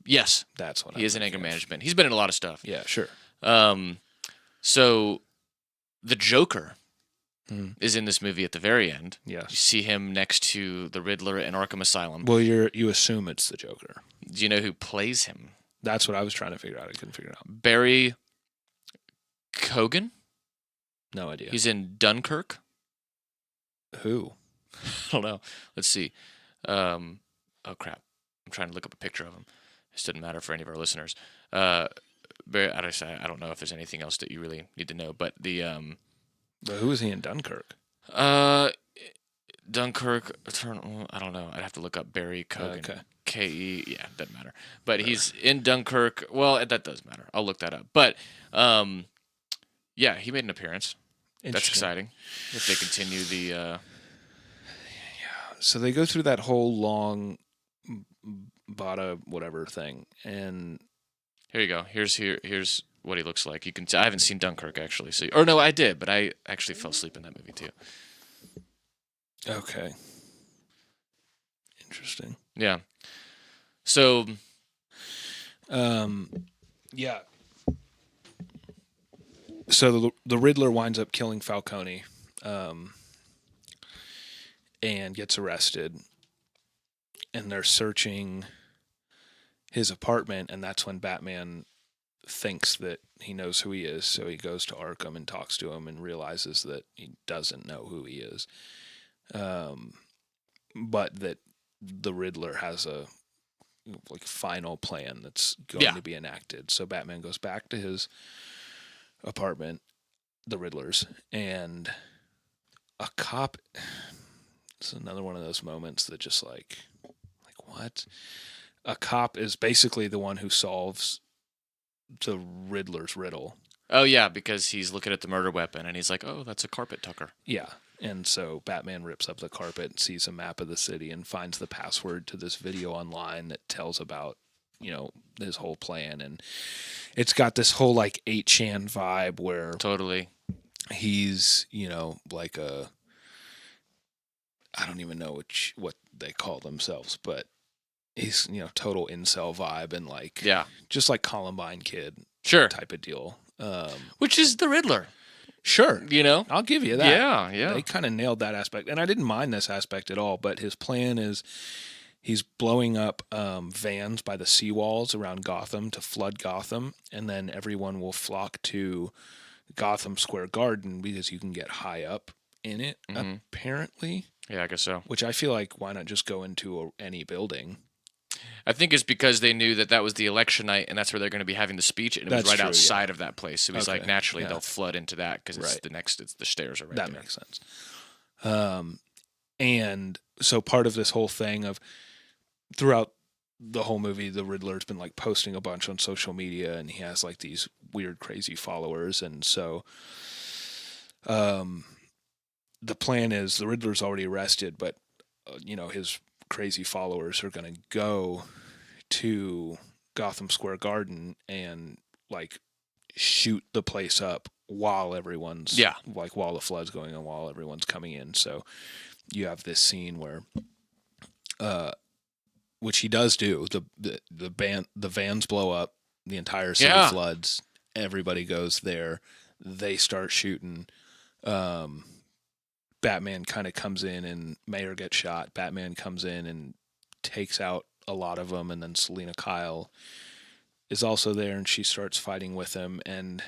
S1: Yes,
S2: That's what
S1: he is in Anger Management. He's been in a lot of stuff.
S2: Yeah, sure.
S1: So the Joker
S2: Hmm.
S1: is in this movie at the very end. You
S2: Yes.
S1: see him next to the Riddler in Arkham Asylum.
S2: Well, you assume it's the Joker.
S1: Do you know who plays him?
S2: That's what I was trying to figure out. I couldn't figure it out.
S1: Barry Cogan.
S2: No idea.
S1: He's in Dunkirk.
S2: Who?
S1: I don't know. Let's see. Oh crap! I'm trying to look up a picture of him. This doesn't matter for any of our listeners. I don't know if there's anything else that you really need to know, but the
S2: But who is he in Dunkirk?
S1: Dunkirk. I don't know. I'd have to look up Barry Cogan.
S2: Okay.
S1: Ke. Yeah, doesn't matter. But he's in Dunkirk. Well, that does matter. I'll look that up. But yeah, he made an appearance. That's
S2: Interesting.
S1: exciting. If they continue the.
S2: So they go through that whole long Bada whatever thing, and
S1: Here you go. Here's what he looks like. You can. I haven't seen Dunkirk actually. So, or no, I did, but I actually fell asleep in that movie too.
S2: okay, interesting.
S1: Yeah. So
S2: Yeah. So the Riddler winds up killing Falcone, and gets arrested, and they're searching his apartment, and that's when Batman thinks that he knows who he is, so he goes to Arkham and talks to him and realizes that he doesn't know who he is, but that the Riddler has a final plan that's going to be enacted. So Batman goes back to his apartment, the Riddler's, and a cop. It's another one of those moments that just like what? A cop is basically the one who solves the Riddler's riddle.
S1: Oh yeah, because he's looking at the murder weapon and he's like, "Oh, that's a carpet tucker."
S2: Yeah. And so Batman rips up the carpet, sees a map of the city, and finds the password to this video online that tells about, his whole plan. And it's got this whole 8chan vibe where
S1: Totally.
S2: he's, like I don't even know what they call themselves, but he's, total incel vibe and just like Columbine Kid
S1: Sure.
S2: type of deal.
S1: Which is the Riddler.
S2: Sure.
S1: I'll
S2: give you that.
S1: Yeah.
S2: They kind of nailed that aspect. And I didn't mind this aspect at all, but his plan is he's blowing up vans by the seawalls around Gotham to flood Gotham, and then everyone will flock to Gotham Square Garden because you can get high up in it, apparently.
S1: Yeah, I guess so.
S2: Which I feel like, why not just go into any building?
S1: I think it's because they knew that was the election night, and that's where they're going to be having the speech, and it was
S2: That's
S1: right
S2: true,
S1: outside of that place. So he's like,
S2: Okay,
S1: naturally,
S2: yeah.
S1: they'll flood into that because it's
S2: Right.
S1: the stairs are right
S2: That
S1: there.
S2: makes sense. And so part of this whole thing of throughout the whole movie, the Riddler's been posting a bunch on social media, and he has these weird, crazy followers. And so, the plan is the Riddler's already arrested, but his crazy followers are going to go to Gotham Square Garden and shoot the place up while everyone's
S1: Yeah.
S2: like while the flood's going on, while everyone's coming in. So you have this scene where, which he does do. The vans blow up, the entire city
S1: Yeah.
S2: floods. Everybody goes there. They start shooting. Batman kind of comes in, and Mayor gets shot. Batman comes in and takes out a lot of them, and then Selena Kyle is also there, and she starts fighting with him, and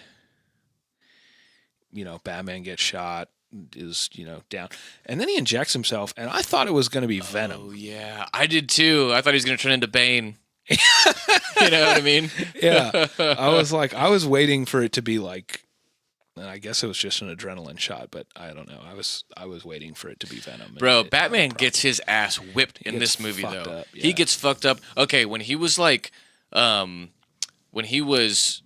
S2: Batman gets shot, is down, and then he injects himself, and I thought it was going to be Venom.
S1: Oh yeah, I did too. I thought he was going to turn into Bane. You know what I mean?
S2: Yeah, I was waiting for it to be like, and I guess it was just an adrenaline shot, but I don't know. I was waiting for it to be Venom.
S1: Bro, Batman gets his ass whipped in this movie though.
S2: Up, yeah.
S1: He gets fucked up. Okay, when he was like, when he was,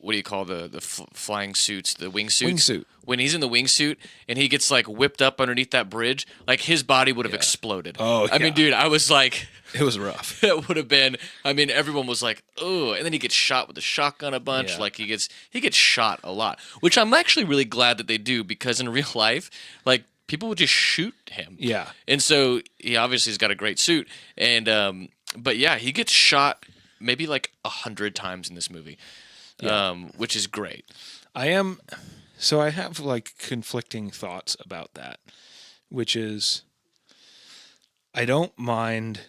S1: what do you call the flying suits, the wingsuits?
S2: Wingsuit.
S1: When he's in the wingsuit and he gets like whipped up underneath that bridge, like his body would have exploded.
S2: Oh,
S1: I mean, dude, I was like,
S2: it was rough.
S1: It would have been. I mean, everyone was like, "Oh!" And then he gets shot with a shotgun a bunch.
S2: Yeah.
S1: Like he gets shot a lot, which I'm actually really glad that they do, because in real life, like people would just shoot him.
S2: Yeah.
S1: And so he obviously has got a great suit, and but yeah, he gets shot maybe like 100 times in this movie, which is great.
S2: So I have like conflicting thoughts about that, which is I don't mind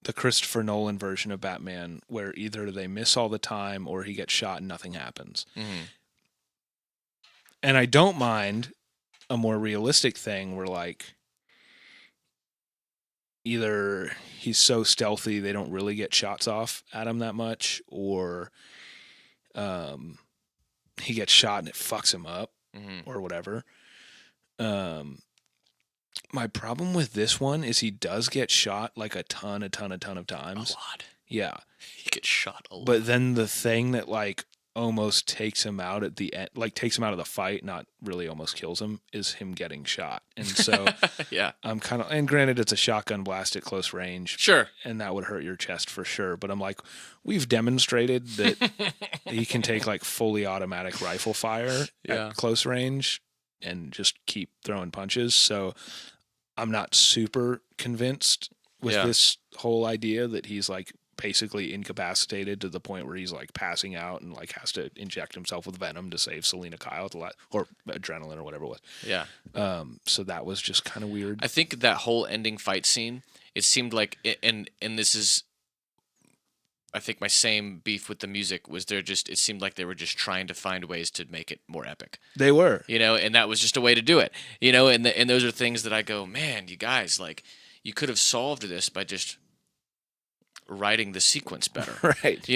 S2: the Christopher Nolan version of Batman where either they miss all the time or he gets shot and nothing happens.
S1: Mm-hmm.
S2: And I don't mind a more realistic thing where like either he's so stealthy they don't really get shots off at him that much, or he gets shot and it fucks him up, or whatever. My problem with this one is he does get shot like a ton of times.
S1: A lot.
S2: Yeah.
S1: He gets shot a lot.
S2: But then the thing that like almost takes him out at the end, like takes him out of the fight, not really almost kills him, is him getting shot. And so
S1: yeah,
S2: I'm kind of, and granted it's a shotgun blast at close range.
S1: Sure.
S2: And that would hurt your chest for sure. But I'm like, we've demonstrated that he can take like fully automatic rifle fire at close range and just keep throwing punches. So I'm not super convinced with this whole idea that he's like basically incapacitated to the point where he's like passing out and like has to inject himself with venom to save Selena Kyle or adrenaline or whatever it was.
S1: Yeah.
S2: So that was just kind of weird.
S1: I think that whole ending fight scene, it seemed like, and this is, I think my same beef with the music was it seemed like they were just trying to find ways to make it more epic.
S2: They were.
S1: And that was just a way to do it. And those are things that I go, man, you guys, like, you could have solved this by just writing the sequence better.
S2: Right.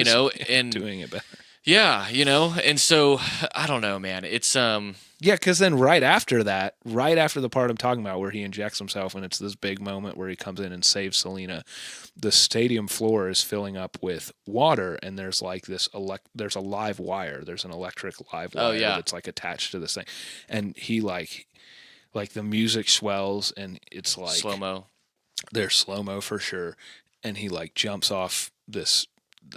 S1: And
S2: doing it better.
S1: Yeah, and so I don't know, man. It's
S2: yeah, because then right after the part I'm talking about where he injects himself and it's this big moment where he comes in and saves Selena, the stadium floor is filling up with water, and there's like this there's a live wire, there's an electric live wire that's like attached to this thing, and he like the music swells and it's like
S1: slow-mo.
S2: They're slow-mo for sure, and he like jumps off this,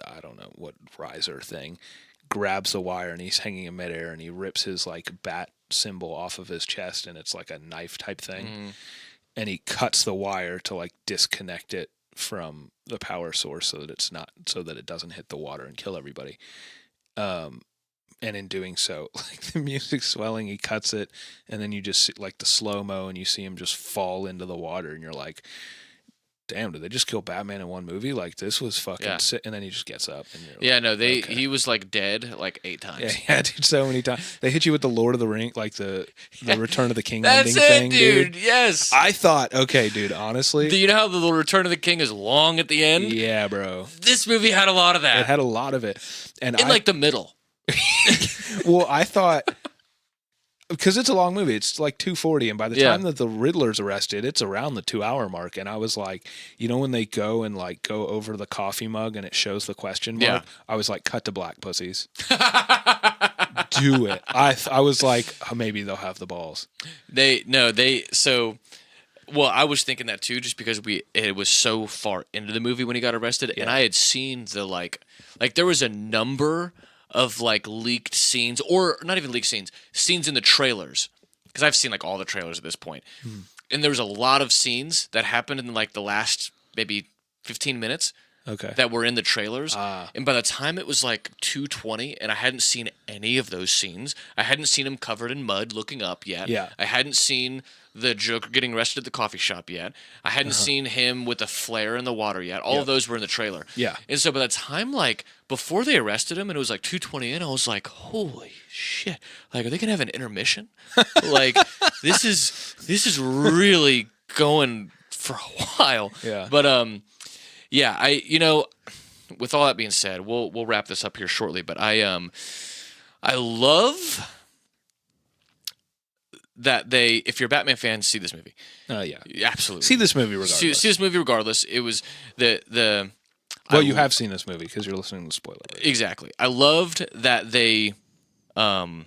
S2: I don't know what riser thing, grabs the wire, and he's hanging in midair, and he rips his like bat symbol off of his chest, and it's like a knife type thing, and he cuts the wire to like disconnect it from the power source so that it doesn't hit the water and kill everybody. And in doing so, like the music's swelling, he cuts it, and then you just see like the slow-mo, and you see him just fall into the water, and you're like, damn, did they just kill Batman in one movie? Like, this was fucking sick. And then he just gets up. And you're like,
S1: he was like dead like 8 times.
S2: Yeah, dude, so many times. They hit you with the Lord of the Ring, like the Return of the King
S1: That's
S2: ending
S1: it,
S2: thing,
S1: dude. Yes.
S2: I thought, okay, dude, honestly.
S1: Do you know how the Return of the King is long at the end?
S2: Yeah, bro.
S1: This movie had a lot of that.
S2: It had a lot of it. And
S1: like the middle.
S2: Well, I thought, because it's a long movie, it's like 2:40, and by the time that the Riddler's arrested, it's around the 2-hour mark. And I was like, when they go and like go over the coffee mug and it shows the question mark, I was like, cut to black, pussies. Do it. I was like, oh, maybe they'll have the balls.
S1: Well, I was thinking that too, just because it was so far into the movie when he got arrested, and I had seen the like there was a number of like leaked scenes, or not even leaked scenes in the trailers, because I've seen like all the trailers at this point, and there was a lot of scenes that happened in like the last maybe 15 minutes
S2: Okay.
S1: that were in the trailers.
S2: Ah.
S1: And by the time it was like 2:20 and I hadn't seen any of those scenes, I hadn't seen him covered in mud looking up yet.
S2: Yeah.
S1: I hadn't seen the Joker getting arrested at the coffee shop yet. I hadn't seen him with a flare in the water yet. All of those were in the trailer.
S2: Yeah.
S1: And so by the time, like, before they arrested him and it was like 2:20 in, I was like, holy shit. Like, are they going to have an intermission? Like, this is really going for a while.
S2: Yeah.
S1: But, yeah, with all that being said, we'll wrap this up here shortly. But I love that if you're a Batman fan, see this movie.
S2: Yeah.
S1: Absolutely,
S2: See this movie regardless.
S1: See this movie regardless. It was the.
S2: Well, you have seen this movie because you're listening to the spoiler.
S1: Exactly. I loved that they. I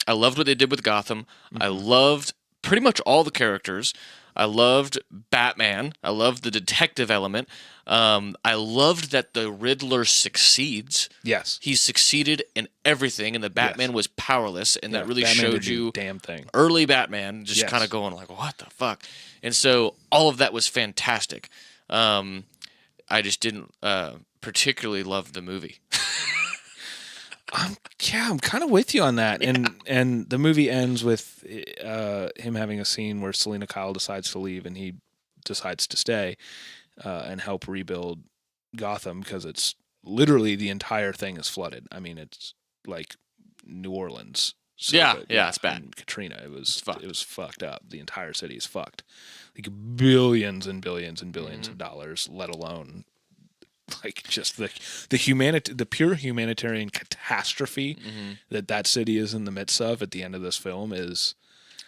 S1: loved what they did with Gotham. I loved pretty much all the characters. I loved Batman. I loved the detective element. I loved that the Riddler succeeds.
S2: Yes.
S1: He succeeded in everything, and the Batman was powerless, and that really
S2: Batman
S1: showed
S2: didn't do
S1: you
S2: a damn thing.
S1: early Batman just
S2: Yes.
S1: kind of going like, what the fuck? And so all of that was fantastic. I just didn't particularly love the movie.
S2: I'm kind of with you on that. And the movie ends with him having a scene where Selena Kyle decides to leave and he decides to stay and help rebuild Gotham because it's literally the entire thing is flooded. I mean, it's like New Orleans. So
S1: Yeah, it's bad.
S2: And Katrina, it was fucked up. The entire city is fucked. Like billions and billions and billions of dollars, let alone like just the pure humanitarian catastrophe that city is in the midst of at the end of this film is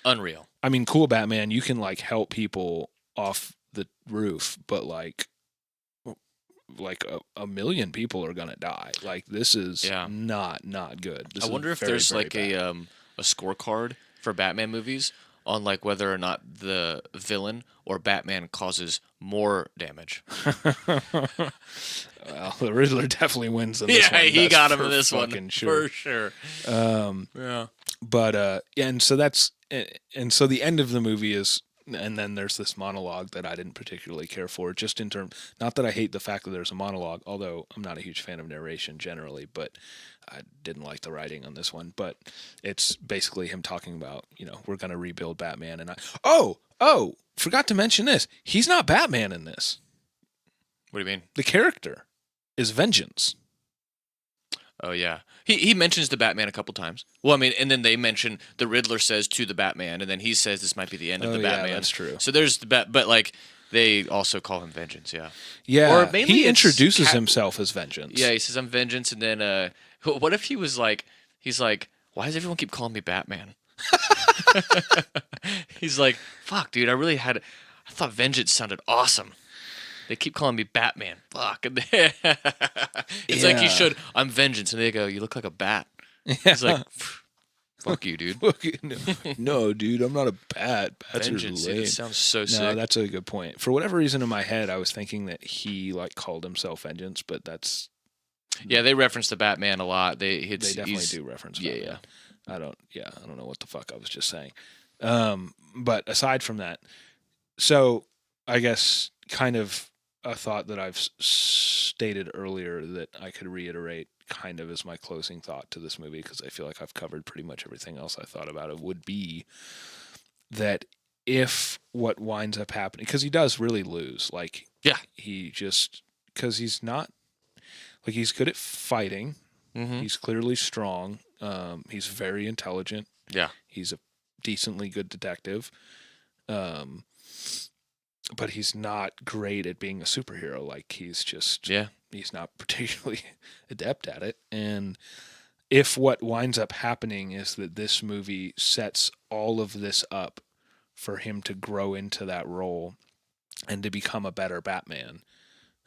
S1: Unreal.
S2: I mean, cool Batman, you can like help people off the roof, but like a million people are gonna die. Like this is not good. This
S1: I wonder if there's like a scorecard for Batman movies on like whether or not the villain or Batman causes more damage.
S2: Well, the Riddler definitely wins in this one.
S1: Yeah, he
S2: That's
S1: got him in
S2: for
S1: this one
S2: fucking sure.
S1: for sure. Yeah.
S2: But and so the end of the movie is, and then there's this monologue that I didn't particularly care for, just in terms, not that I hate the fact that there's a monologue, although I'm not a huge fan of narration generally, but I didn't like the writing on this one. But it's basically him talking about, we're going to rebuild Batman. And forgot to mention this. He's not Batman in this.
S1: What do you mean?
S2: The character is Vengeance.
S1: Oh, yeah. He mentions the Batman a couple times. Well, I mean, and then they mention the Riddler says to the Batman, and then he says this might be the end of the Batman.
S2: Yeah, that's true.
S1: So there's but like they also call him Vengeance, yeah.
S2: Yeah,
S1: or mainly
S2: he introduces himself as Vengeance.
S1: Yeah, he says I'm Vengeance, and then what if he was like, he's like, why does everyone keep calling me Batman? He's like, fuck, dude, I thought Vengeance sounded awesome. They keep calling me Batman. Fuck. It's like you should. I'm Vengeance. And they go, you look like a bat. He's like, fuck you, dude.
S2: No, dude, I'm not a bat. Bats
S1: Vengeance,
S2: are lame.
S1: dude, it sounds so sick.
S2: No, that's a good point. For whatever reason in my head, I was thinking that he like called himself Vengeance, but that's...
S1: Yeah, they reference the Batman a lot. They
S2: definitely do reference Batman.
S1: Yeah.
S2: I don't know what the fuck I was just saying. But aside from that, so I guess kind of a thought that I've stated earlier that I could reiterate kind of as my closing thought to this movie, because I feel like I've covered pretty much everything else I thought about it, would be that if what winds up happening, because he does really lose, like,
S1: yeah,
S2: he just, because he's not, like, he's good at fighting, he's clearly strong, he's very intelligent,
S1: yeah,
S2: he's a decently good detective, but he's not great at being a superhero. Like, he's just, he's not particularly adept at it. And if what winds up happening is that this movie sets all of this up for him to grow into that role and to become a better Batman,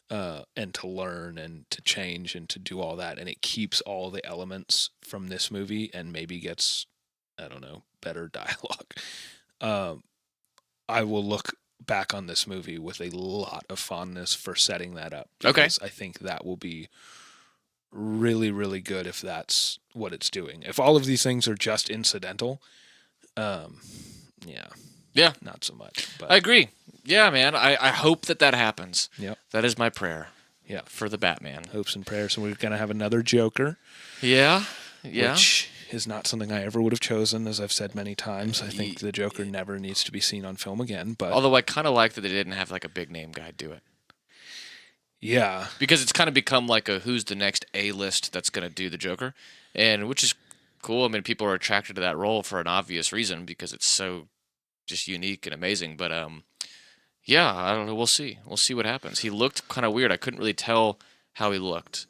S2: and to learn and to change and to do all that, and it keeps all the elements from this movie and maybe gets, I don't know, better dialogue, I will look back on this movie with a lot of fondness for setting that up. Because I think that will be really, really good if that's what it's doing. If all of these things are just incidental,
S1: Yeah,
S2: not so much. But
S1: I agree. Yeah, man. I hope that happens.
S2: Yep.
S1: That is my prayer.
S2: Yeah.
S1: For the Batman.
S2: Hopes and prayers. And we're going to have another Joker.
S1: Yeah. Yeah.
S2: Which is not something I ever would have chosen, as I've said many times. I think the Joker never needs to be seen on film again. But
S1: although I kind of like that they didn't have like a big name guy do it.
S2: Yeah.
S1: Because it's kind of become like a who's the next A-list that's going to do the Joker, and which is cool. I mean, people are attracted to that role for an obvious reason because it's so just unique and amazing. But yeah, I don't know. We'll see. We'll see what happens. He looked kind of weird. I couldn't really tell how he looked,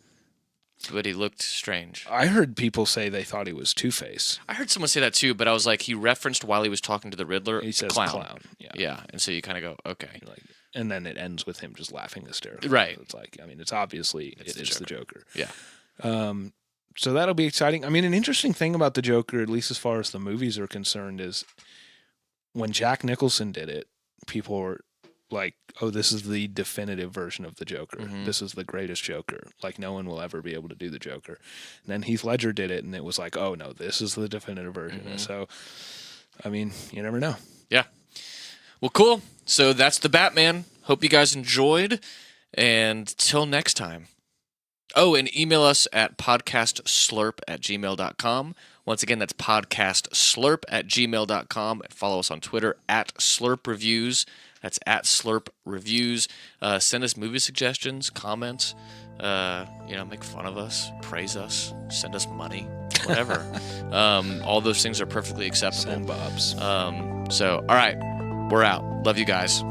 S1: but he looked strange.
S2: I heard people say they thought he was Two-Face.
S1: I heard someone say that too, but I was like, he referenced while he was talking to the Riddler,
S2: He says
S1: clown.
S2: Yeah.
S1: Yeah, and so you kind of go, okay.
S2: Like, and then it ends with him just laughing hysterically.
S1: Right.
S2: It's like, I mean, it's obviously
S1: It's
S2: the Joker.
S1: Yeah.
S2: So that'll be exciting. I mean, an interesting thing about the Joker, at least as far as the movies are concerned, is when Jack Nicholson did it, people were like, oh, this is the definitive version of the Joker.
S1: Mhm.
S2: This is the greatest Joker. Like, no one will ever be able to do the Joker. And then Heath Ledger did it, and it was like, oh, no, this is the definitive version.
S1: Mhm.
S2: So, I mean, you never know.
S1: Yeah. Well, cool. So that's the Batman. Hope you guys enjoyed. And till next time. Oh, and email us at podcastslurp@gmail.com. Once again, that's podcastslurp@gmail.com. Follow us on Twitter at Slurp Reviews. That's at Slurp Reviews. Send us movie suggestions, comments. Make fun of us, praise us, send us money, whatever. All those things are perfectly acceptable.
S2: Send Bobs.
S1: So, all right, we're out. Love you guys.